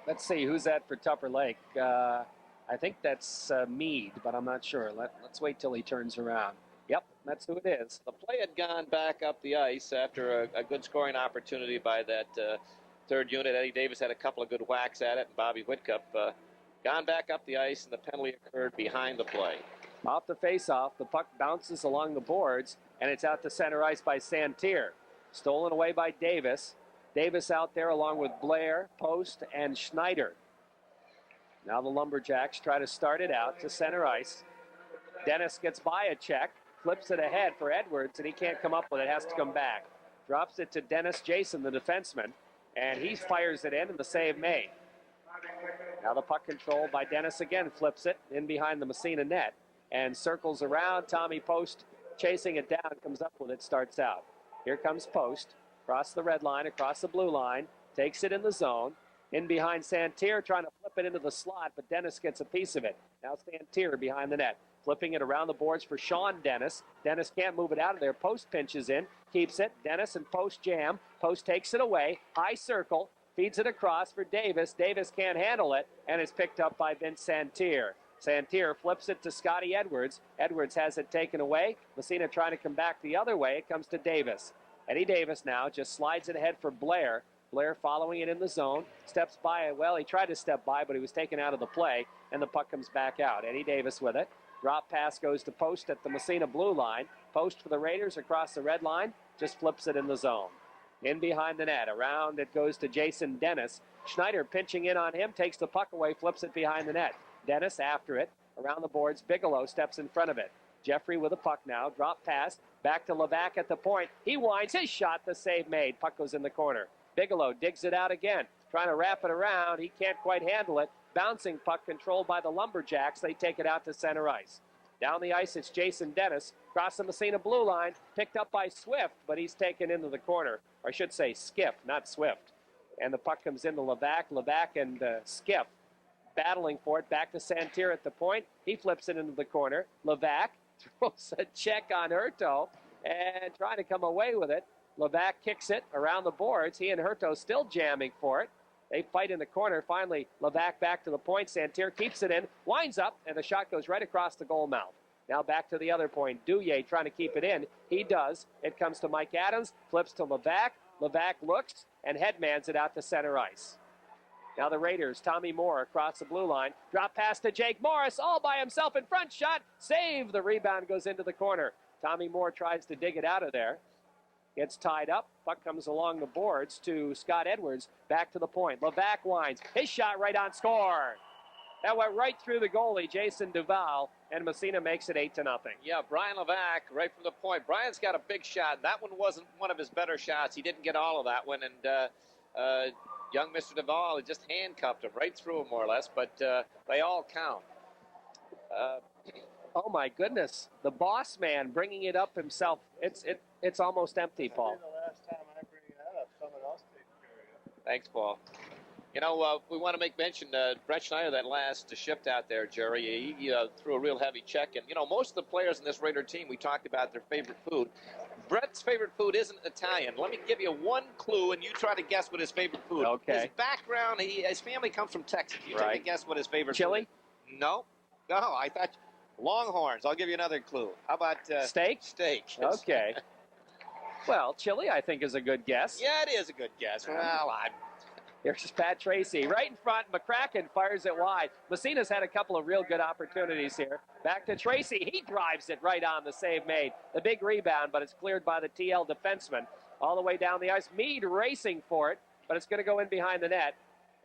let's see, who's that for Tupper Lake? I think that's Meade, but I'm not sure. Let's wait till he turns around. Yep, that's who it is. the play had gone back up the ice after a good scoring opportunity by that third unit. Eddie Davis had a couple of good whacks at it, and Bobby Whitcup gone back up the ice, and the penalty occurred behind the play. Off the face-off, the puck bounces along the boards, and it's out to center ice by Santerre. Stolen away by Davis. Davis out there along with Blair, Post, and Schneider. Now the Lumberjacks try to start it out to center ice. Dennis gets by a check, flips it ahead for Edwards, and he can't come up with it, has to come back. Drops it to Dennis Jason, the defenseman, and he fires it in, and the save made. Now the puck controlled by Dennis again, flips it in behind the Massena net, and circles around. Tommy Post chasing it down, comes up with it, starts out. Here comes Post, across the red line, across the blue line, takes it in the zone, in behind Santerre, trying to flip it into the slot, but Dennis gets a piece of it. Now Santerre behind the net, flipping it around the boards for Sean Dennis. Dennis can't move it out of there. Post pinches in, keeps it. Dennis and Post jam. Post takes it away, high circle, feeds it across for Davis. Davis can't handle it, and it's picked up by Vince Santerre. Santerre flips it to Scotty Edwards. Edwards has it taken away. Massena trying to come back the other way. It comes to Davis. Eddie Davis now just slides it ahead for Blair. Blair following it in the zone. Steps by it. Well, he tried to step by, but he was taken out of the play, and the puck comes back out. Eddie Davis with it. Drop pass goes to Post at the Massena blue line. Post for the Raiders across the red line. Just flips it in the zone. In behind the net. Around it goes to Jason Dennis. Schneider pinching in on him. Takes the puck away. Flips it behind the net. Dennis after it. Around the boards. Bigelow steps in front of it. Jeffrey with a puck now. Drop pass. Back to Levac at the point. He winds his shot. The save made. Puck goes in the corner. Bigelow digs it out again. Trying to wrap it around. He can't quite handle it. Bouncing puck controlled by the Lumberjacks. They take it out to center ice. Down the ice, it's Jason Dennis. Across the Massena blue line. Picked up by Swift, but he's taken into the corner. Or I should say Skiff, not Swift. And the puck comes into Levac. Levac and Skiff battling for it. Back to Santerre at the point. He flips it into the corner. Levac throws a check on Hurto and trying to come away with it. Levac kicks it around the boards. He and Hurto still jamming for it. They fight in the corner. Finally, Levac back to the point. Santerre keeps it in, winds up, and the shot goes right across the goal mouth. Now back to the other point. Douillet trying to keep it in. He does. It comes to Mike Adams, flips to Levac. Levac looks and headmans it out to center ice. Now the Raiders, Tommy Moore across the blue line. Drop pass to Jake Morris, all by himself in front. Shot, save. The rebound goes into the corner. Tommy Moore tries to dig it out of there. Gets tied up. Puck comes along the boards to Scott Edwards. Back to the point. Levac winds. His shot right on score. That went right through the goalie, Jason Duval, and Massena makes it 8-0. Yeah, Brian Levac right from the point. Brian's got a big shot. That one wasn't one of his better shots. He didn't get all of that one, and young Mr. Duval had just handcuffed him right through him more or less, but they all count. Oh my goodness, the boss man bringing it up himself. It's almost empty, Paul. The last time I bring that up, someone else takes care of it. Thanks, Paul. You know, we want to make mention, Brett Schneider, that last shift out there, Jerry, he threw a real heavy check. And, you know, most of the players in this Raider team, we talked about their favorite food. Brett's favorite food isn't Italian. Let me give you one clue, and you try to guess what his favorite food is. Okay. His background, his family comes from Texas. You take a guess what his favorite Chili? food is. No, I thought Longhorns. I'll give you another clue. How about steak? Steak. Okay. Well, chili, I think, is a good guess. Yeah, it is a good guess. Well, Here's Pat Tracy right in front. McCracken fires it wide. Massena's had a couple of real good opportunities here. Back to Tracy. He drives it right on the save made. The big rebound, but it's cleared by the TL defenseman. All the way down the ice. Meade racing for it, but it's going to go in behind the net.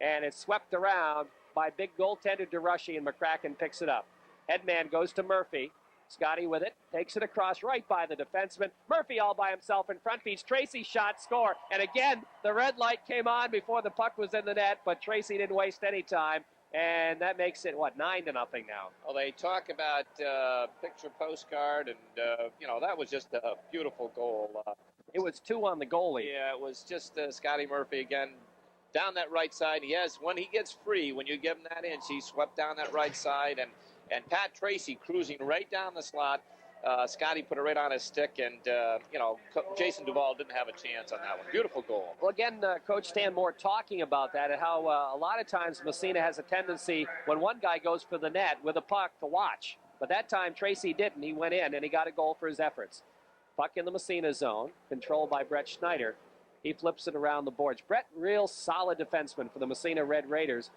And it's swept around by big goaltender DeRushy, and McCracken picks it up. Headman goes to Murphy. Scotty with it, takes it across right by the defenseman. Murphy all by himself in front, feeds Tracy, shot, score. And again, the red light came on before the puck was in the net, but Tracy didn't waste any time. And that makes it, 9-0 now. Well, they talk about picture postcard, and, that was just a beautiful goal. It was 2 on the goalie. Yeah, it was just Scotty Murphy again down that right side. When he gets free, when you give him that inch, he swept down that right side, and Pat Tracy cruising right down the slot. Scotty put it right on his stick, and, Jason Duvall didn't have a chance on that one. Beautiful goal. Well, again, Coach Stan Moore talking about that and how a lot of times Massena has a tendency when one guy goes for the net with a puck to watch. But that time Tracy didn't. He went in, and he got a goal for his efforts. Puck in the Massena zone, controlled by Brett Schneider. He flips it around the boards. Brett, real solid defenseman for the Massena Red Raiders.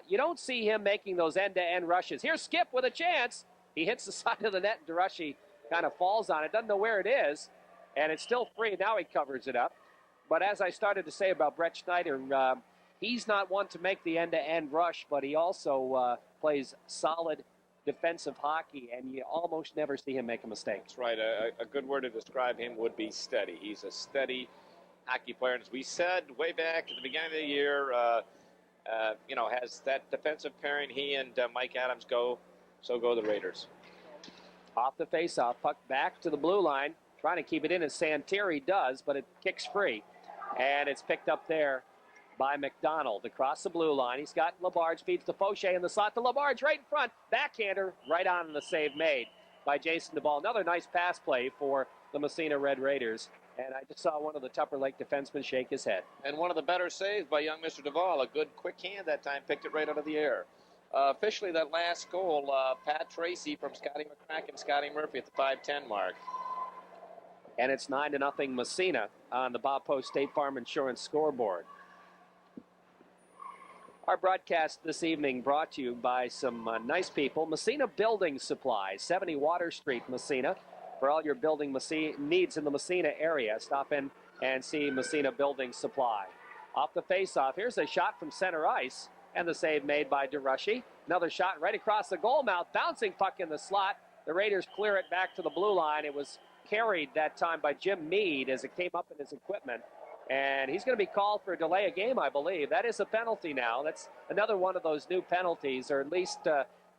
You don't see him making those end-to-end rushes. Here's Skip with a chance. He hits the side of the net, and DeRushy kind of falls on it. Doesn't know where it is, and it's still free. Now he covers it up. But as I started to say about Brett Schneider, he's not one to make the end-to-end rush, but he also plays solid defensive hockey, and you almost never see him make a mistake. That's right. A good word to describe him would be steady. He's a steady hockey player. And as we said way back at the beginning of the year, has that defensive pairing, he and Mike Adams go, so go the Raiders. Off the faceoff, puck back to the blue line, trying to keep it in as Santieri does, but it kicks free. And it's picked up there by McDonald across the blue line. He's got Labarge, feeds to Fauché in the slot to Labarge right in front. Backhander right on the save made by Jason Duvall. Another nice pass play for the Massena Red Raiders. And I just saw one of the Tupper Lake defensemen shake his head. And one of the better saves by young Mr. Duvall. A good quick hand that time, picked it right out of the air. Officially, that last goal, Pat Tracy from Scotty McCracken, Scotty Murphy at the 5:10 mark. And it's 9-0 Massena on the Bob Post State Farm Insurance scoreboard. Our broadcast this evening brought to you by some nice people. Massena Building Supplies, 70 Water Street, Massena. For all your building needs in the Massena area, stop in and see Massena Building Supply. Off the faceoff, here's a shot from center ice, and the save made by DeRushy. Another shot right across the goal mouth, bouncing puck in the slot. The Raiders clear it back to the blue line. It was carried that time by Jim Meade as it came up in his equipment. And he's going to be called for a delay of game, I believe. That is a penalty now. That's another one of those new penalties, or at least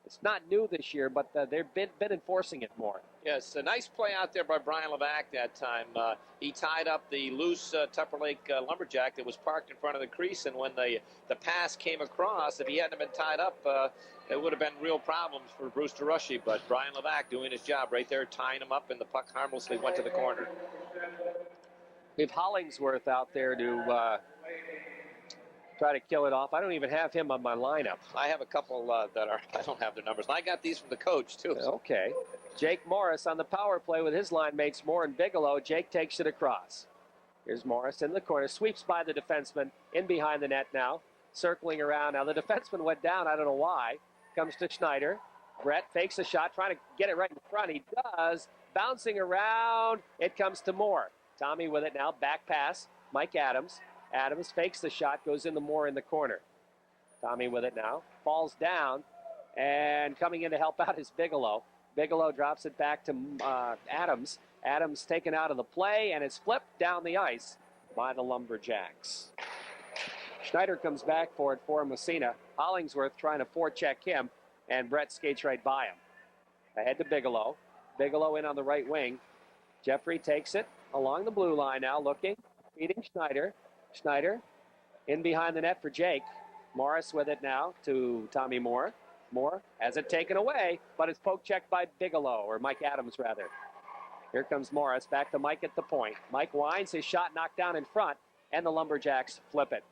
it's not new this year, but they've been enforcing it more. Yes, a nice play out there by Brian Levac that time. He tied up the loose Tupper Lake lumberjack that was parked in front of the crease, and when the pass came across, if he hadn't been tied up, it would have been real problems for Bruce DeRushy. But Brian Levac doing his job right there, tying him up, and the puck harmlessly went to the corner. We have Hollingsworth out there to try to kill it off. I don't even have him on my lineup. I have a couple that are, I don't have their numbers. And I got these from the coach, too. Okay. Jake Morris on the power play with his line mates Moore and Bigelow. Jake takes it across. Here's Morris in the corner, sweeps by the defenseman, in behind the net now, circling around. Now the defenseman went down, I don't know why. Comes to Schneider. Brett fakes a shot, trying to get it right in front. He does. Bouncing around, it comes to Moore. Tommy with it now, back pass, Mike Adams. Adams fakes the shot, goes into Moore in the corner. Tommy with it now, falls down, and coming in to help out is Bigelow. Bigelow drops it back to Adams. Adams taken out of the play, and it's flipped down the ice by the Lumberjacks. Schneider comes back for it for Massena. Hollingsworth trying to forecheck him, and Brett skates right by him. Ahead to Bigelow. Bigelow in on the right wing. Jeffrey takes it along the blue line now, looking, feeding Schneider. Schneider in behind the net for Jake. Morris with it now to Tommy Moore. Moore has it taken away, but it's poke checked by Bigelow, or Mike Adams rather. Here comes Morris, back to Mike at the point. Mike winds, his shot knocked down in front, and the Lumberjacks flip it.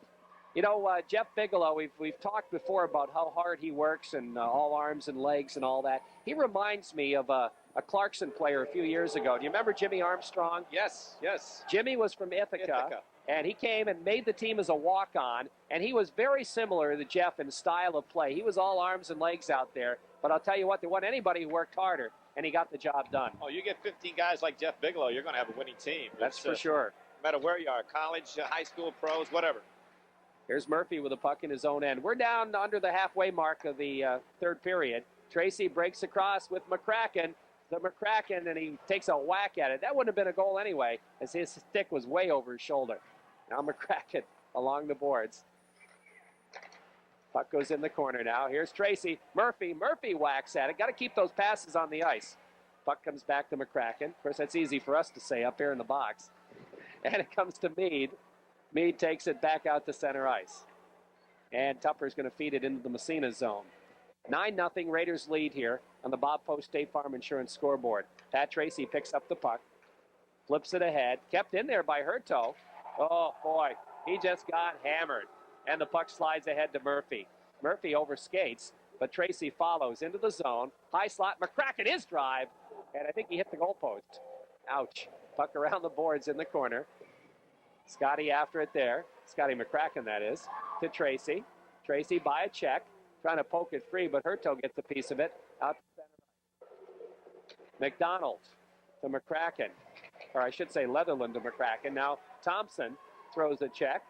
You know, Jeff Bigelow, we've talked before about how hard he works and all arms and legs and all that. He reminds me of a a Clarkson player a few years ago. Do you remember Jimmy Armstrong? Yes, yes. Jimmy was from Ithaca. And he came and made the team as a walk-on, and he was very similar to Jeff in style of play. He was all arms and legs out there, but I'll tell you what, there wasn't anybody who worked harder, and he got the job done. Oh, you get 15 guys like Jeff Bigelow, you're going to have a winning team. That's for sure. No matter where you are, college, high school, pros, whatever. Here's Murphy with a puck in his own end. We're down under the halfway mark of the third period. Tracy breaks across with McCracken. And he takes a whack at it. That wouldn't have been a goal anyway, as his stick was way over his shoulder. Now McCracken along the boards. Puck goes in the corner now. Here's Tracy. Murphy whacks at it. Got to keep those passes on the ice. Puck comes back to McCracken. Of course, that's easy for us to say up here in the box. And it comes to Meade. Meade takes it back out to center ice. And Tupper's going to feed it into the Massena zone. 9-0 Raiders lead here on the Bob Post State Farm Insurance scoreboard. Pat Tracy picks up the puck. Flips it ahead. Kept in there by Hurto. Oh, boy, he just got hammered. And the puck slides ahead to Murphy. Murphy overskates, but Tracy follows into the zone. High slot, McCracken, his drive. And I think he hit the goalpost. Ouch. Puck around the boards in the corner. Scotty after it there. Scotty McCracken, that is. To Tracy. Tracy by a check. Trying to poke it free, but Hurto gets a piece of it. Out to center. McDonald to McCracken. Or I should say Leatherland to McCracken. Now Thompson throws a check,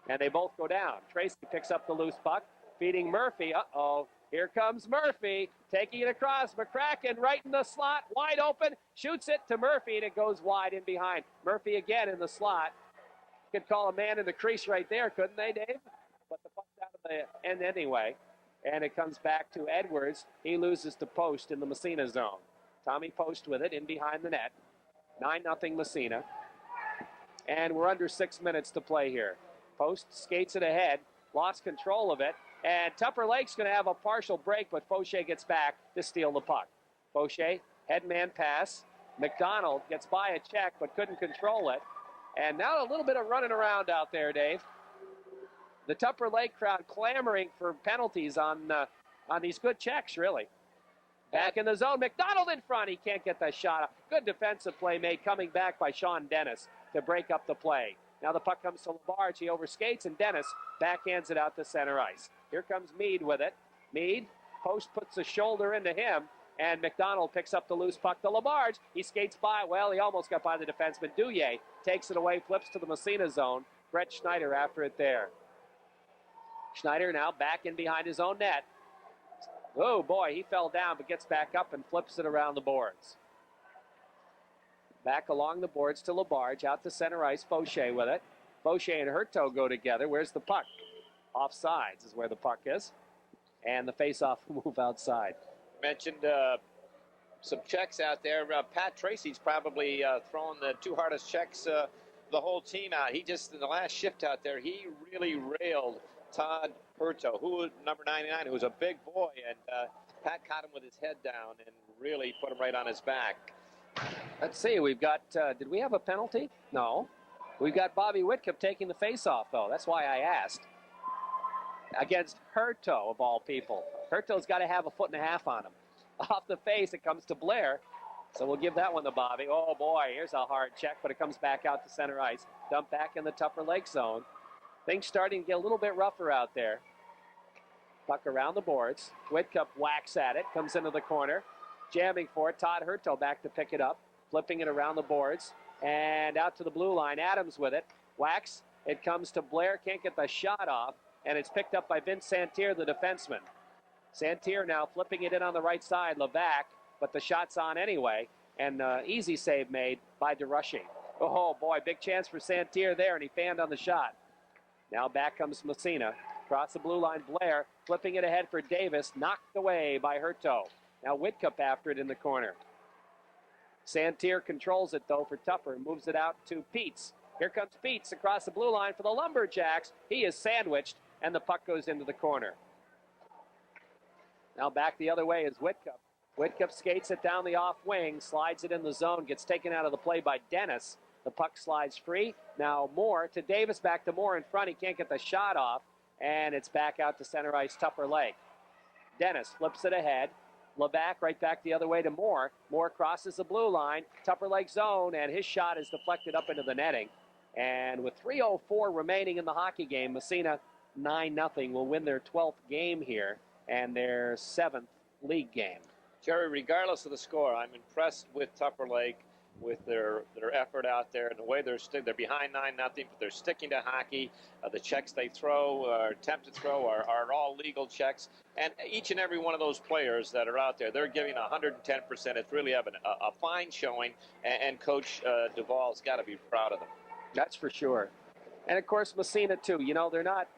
and they both go down. Tracy picks up the loose puck, feeding Murphy. Uh-oh, here comes Murphy, taking it across. McCracken right in the slot, wide open, shoots it to Murphy, and it goes wide in behind. Murphy again in the slot. Could call a man in the crease right there, couldn't they, Dave? But the puck's out of the end anyway, and it comes back to Edwards. He loses to Post in the Massena zone. Tommy Post with it in behind the net. 9-0 Massena. And we're under 6 minutes to play here. Post skates it ahead, lost control of it, and Tupper Lake's going to have a partial break, but Fauché gets back to steal the puck. Fauché, headman pass. McDonald gets by a check, but couldn't control it. And now a little bit of running around out there, Dave. The Tupper Lake crowd clamoring for penalties on these good checks, really. Back in the zone, McDonald in front. He can't get that shot up. Good defensive play made coming back by Sean Dennis to break up the play. Now the puck comes to LaBarge. He overskates, and Dennis backhands it out to center ice. Here comes Meade with it. Meade, Post puts a shoulder into him, and McDonald picks up the loose puck to LaBarge. He skates by. Well, he almost got by the defenseman. Douillet takes it away, flips to the Massena zone. Brett Schneider after it there. Schneider now back in behind his own net. Oh, boy, he fell down, but gets back up and flips it around the boards. Back along the boards to LaBarge, out to center ice, Fauché with it. Fauché and Hurto go together. Where's the puck? Offsides is where the puck is. And the face-off move outside. Mentioned some checks out there. Pat Tracy's probably throwing the two hardest checks the whole team out. He just, in the last shift out there, he really railed Todd Hurto, who number 99, who was a big boy, and Pat caught him with his head down and really put him right on his back. Let's see, we've got, did we have a penalty? No. We've got Bobby Whitcup taking the face-off, though. That's why I asked. Against Hurto, of all people. Hurto's got to have a 1.5 feet on him. Off the face, it comes to Blair. So we'll give that one to Bobby. Oh, boy, here's a hard check, but it comes back out to center ice. Dumped back in the Tupper Lake zone. Things starting to get a little bit rougher out there. Puck around the boards. Whitcup whacks at it, comes into the corner. Jamming for it. Todd Hurto back to pick it up. Flipping it around the boards. And out to the blue line. Adams with it. Whacks. It comes to Blair. Can't get the shot off. And it's picked up by Vince Santier, the defenseman. Santier now flipping it in on the right side. Levac. But the shot's on anyway. And easy save made by DeRushing. Oh, boy. Big chance for Santier there. And he fanned on the shot. Now back comes Massena. Across the blue line, Blair flipping it ahead for Davis. Knocked away by Hurto. Now Whitcup after it in the corner. Santier controls it, though, for Tupper. Moves it out to Peets. Here comes Peets across the blue line for the Lumberjacks. He is sandwiched, and the puck goes into the corner. Now back the other way is Whitcup. Whitcup skates it down the off wing, slides it in the zone, gets taken out of the play by Dennis. The puck slides free. Now Moore to Davis, back to Moore in front. He can't get the shot off, and it's back out to center ice, Tupper Lake. Dennis flips it ahead. LeBack right back the other way to Moore. Moore crosses the blue line. Tupper Lake zone, and his shot is deflected up into the netting. And with 3:04 remaining in the hockey game, Massena 9-0 will win their 12th game here and their 7th league game. Jerry, regardless of the score, I'm impressed with Tupper Lake, with their effort out there and the way they're behind 9-0, but they're sticking to hockey. The checks they throw, or attempt to throw, are all legal checks. And each and every one of those players that are out there, they're giving 110%. It's really a fine showing, and Coach Duvall's got to be proud of them. That's for sure. And, of course, Massena, too. You know, they're not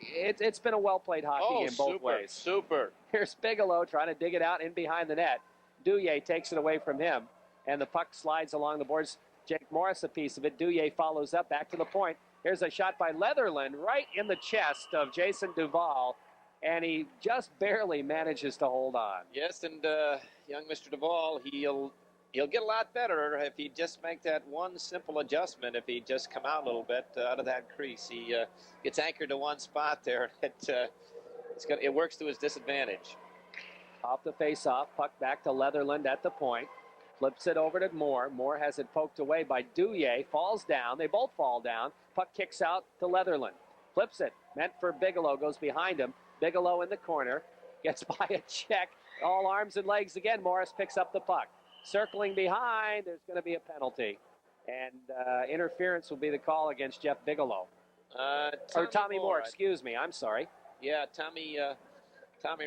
it's been a well-played hockey game both ways. Super. Here's Bigelow trying to dig it out in behind the net. Douillet takes it away from him, and the puck slides along the boards. Jake Morris a piece of it. Douillet follows up back to the point. Here's a shot by Leatherland right in the chest of Jason Duvall, and he just barely manages to hold on. Yes, and young Mr. Duvall, he'll get a lot better if he just make that one simple adjustment. If he just come out a little bit out of that crease, he gets anchored to one spot there. It works to his disadvantage. Off the face-off, puck back to Leatherland at the point. Flips it over to Moore. Moore has it poked away by Douillet. Falls down. They both fall down. Puck kicks out to Leatherland. Flips it. Meant for Bigelow. Goes behind him. Bigelow in the corner. Gets by a check. All arms and legs again. Morris picks up the puck. Circling behind. There's going to be a penalty. And interference will be the call against Jeff Bigelow. Tommy Moore, excuse me. I'm sorry. Yeah, Tommy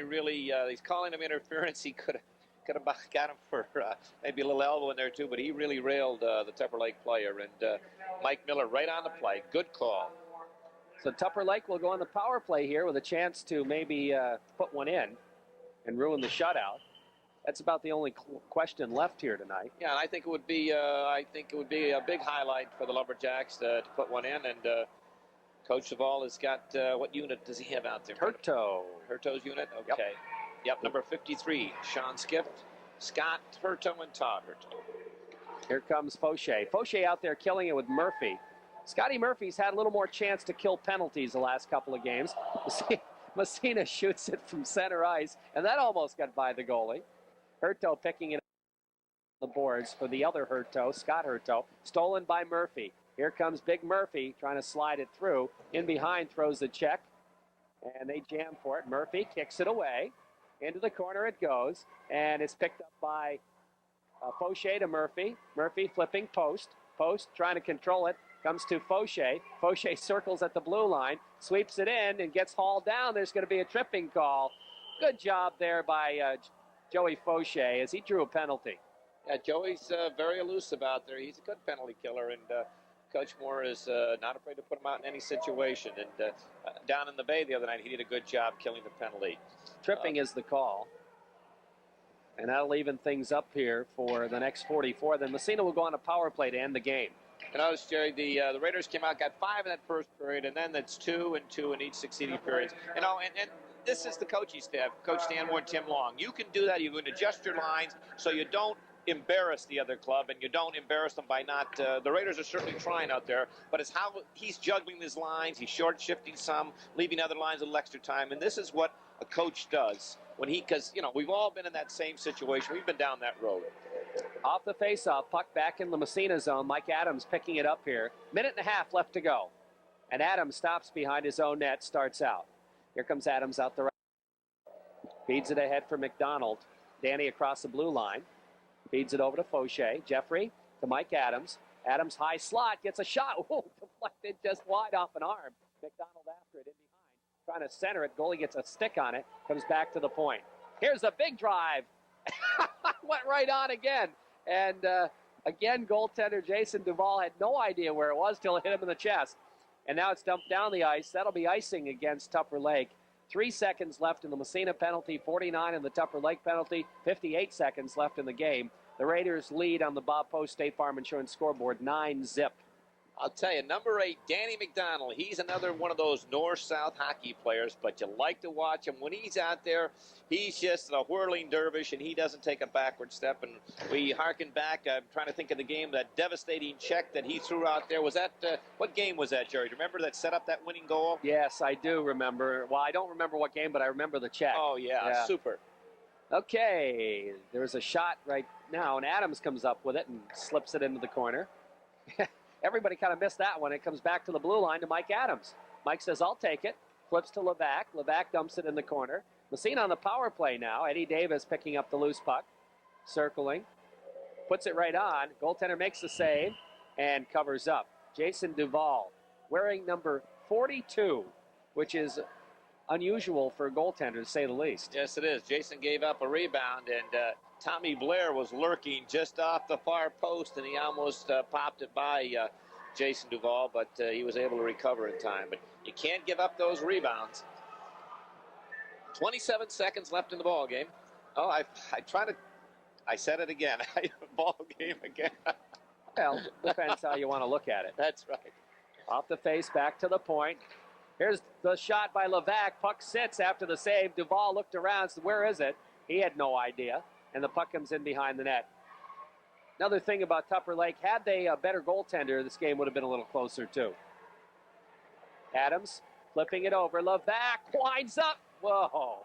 really, he's calling him interference. He could have got him for maybe a little elbow in there too, but he really railed the Tupper Lake player. And Mike Miller right on the play. Good call. So Tupper Lake will go on the power play here with a chance to maybe put one in and ruin the shutout. That's about the only question left here tonight. Yeah, and I think it would be a big highlight for the Lumberjacks to put one in. And Coach Duvall has got what unit does he have out there? Hurto's unit. Okay. Yep, number 53, Sean Skift, Scott Hurto, and Todd Hurto. Here comes Fauché. Fauché out there killing it with Murphy. Scotty Murphy's had a little more chance to kill penalties the last couple of games. Massena shoots it from center ice, and that almost got by the goalie. Hurto picking it up on the boards for the other Hurto, Scott Hurto. Stolen by Murphy. Here comes Big Murphy trying to slide it through. In behind throws the check, and they jam for it. Murphy kicks it away. Into the corner it goes, and it's picked up by Fauché to Murphy. Murphy flipping post. Post trying to control it. Comes to Fauché. Fauché circles at the blue line, sweeps it in, and gets hauled down. There's going to be a tripping call. Good job there by Joey Fauché as he drew a penalty. Yeah, Joey's very elusive out there. He's a good penalty killer, and Coach Moore is not afraid to put him out in any situation. And down in the Bay the other night, he did a good job killing the penalty. Tripping is the call. And that'll even things up here for the next 44. Then Massena will go on a power play to end the game. You notice, Jerry, the Raiders came out, got 5 in that first period, and then that's 2 and 2 in each succeeding periods. You know, and this is the coaching staff, Coach Dan Moore and Tim Long. You can do that. You can adjust your lines so you don't embarrass the other club, and you don't embarrass them by not the Raiders are certainly trying out there, but it's how he's juggling his lines. He's short shifting some, leaving other lines a little extra time, and this is what a coach does when because you know, we've all been in that same situation. We've been down that road. Off the face-off, puck back in the Massena zone. Mike Adams picking it up here. Minute and a half left to go, and Adams stops behind his own net, starts out. Here comes Adams out the right, feeds it ahead for McDonald. Danny across the blue line. Feeds it over to Fauché. Jeffrey to Mike Adams. Adams high slot, gets a shot. Whoa, deflected just wide off an arm. McDonald after it in behind. Trying to center it. Goalie gets a stick on it. Comes back to the point. Here's a big drive. Went right on again. And again, goaltender Jason Duvall had no idea where it was till it hit him in the chest. And now it's dumped down the ice. That'll be icing against Tupper Lake. 3 seconds left in the Massena penalty, 49 in the Tupper Lake penalty, 58 seconds left in the game. The Raiders lead on the Bob Post State Farm Insurance scoreboard, 9-zip. I'll tell you, number 8, Danny McDonald. He's another one of those north-south hockey players, but you like to watch him. When he's out there, he's just a whirling dervish, and he doesn't take a backward step. And we harken back. I'm trying to think of the game, that devastating check that he threw out there. Was that what game was that, Jerry? Do you remember that set up that winning goal? Yes, I do remember. Well, I don't remember what game, but I remember the check. Oh, yeah. Super. Okay, there's a shot right now, and Adams comes up with it and slips it into the corner. Everybody kind of missed that one. It comes back to the blue line to Mike Adams. Mike says, I'll take it. Flips to Levac. Levac dumps it in the corner. Massena on the power play now. Eddie Davis picking up the loose puck. Circling. Puts it right on. Goaltender makes the save and covers up. Jason Duvall wearing number 42, which is unusual for a goaltender, to say the least. Yes, it is. Jason gave up a rebound, and Tommy Blair was lurking just off the far post, and he almost popped it by Jason Duvall, but he was able to recover in time. But you can't give up those rebounds. 27 seconds left in the ball game. Oh, I said it again. Ball game again. Well, depends how you want to look at it. That's right. Off the face, back to the point. Here's the shot by Levac. Puck sits after the save. Duvall looked around, said, where is it? He had no idea. And the puck comes in behind the net. Another thing about Tupper Lake, had they a better goaltender, this game would have been a little closer too. Adams flipping it over. Levac winds up. Whoa,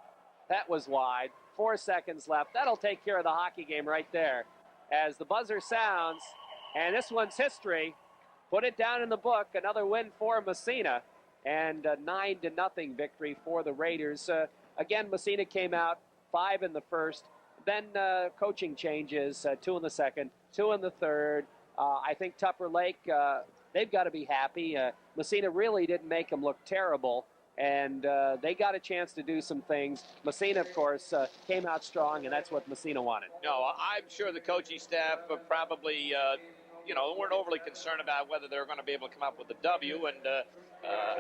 that was wide. 4 seconds left. That'll take care of the hockey game right there. As the buzzer sounds, and this one's history. Put it down in the book. Another win for Massena. And a 9-0 victory for the Raiders. Again, Massena came out 5 in the first. Then coaching changes, 2 in the second, 2 in the third. I think Tupper Lake, they've got to be happy. Massena really didn't make them look terrible, and they got a chance to do some things. Massena, of course, came out strong, and that's what Massena wanted. No, I'm sure the coaching staff probably, weren't overly concerned about whether they were going to be able to come up with a W. And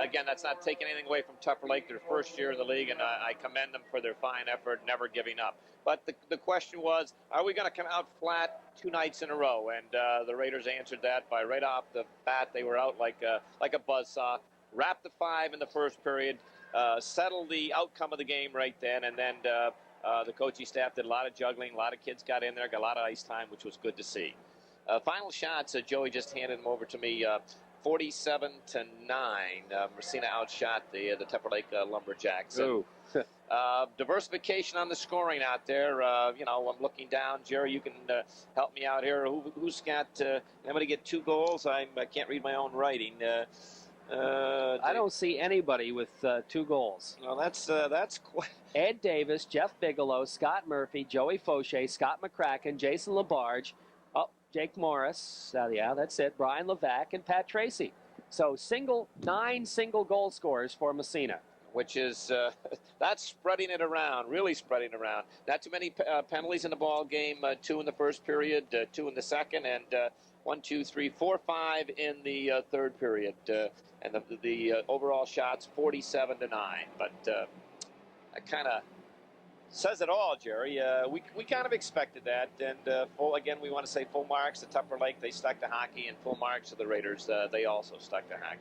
again, that's not taking anything away from Tupper Lake, their first year in the league, and I commend them for their fine effort, never giving up. But the question was, are we going to come out flat 2 nights in a row? And the Raiders answered that by right off the bat. They were out like a buzzsaw, wrapped the 5 in the first period, settled the outcome of the game right then, and then the coaching staff did a lot of juggling. A lot of kids got in there, got a lot of ice time, which was good to see. Final shots, Joey just handed them over to me, 47-9. Massena outshot the Tupper Lake Lumberjacks. Diversification on the scoring out there. I'm looking down. Jerry, you can help me out here. Who's got? Anybody get 2 goals? I can't read my own writing. I don't see anybody with 2 goals. Well, that's quite. Ed Davis, Jeff Bigelow, Scott Murphy, Joey Fauché, Scott McCracken, Jason Labarge, Jake Morris, yeah, that's it, Brian Levac, and Pat Tracy. So 9 single goal scorers for Massena. Which is, that's spreading it around, really spreading it around. Not too many penalties in the ball game, 2 in the first period, 2 in the second, and 1, 2, 3, 4, 5 in the third period. And the overall shots, 47-9. But that kind of says it all, Jerry. We kind of expected that. And again, we want to say full marks to Tupper Lake. They stuck to hockey, and full marks to the Raiders. They also stuck to hockey.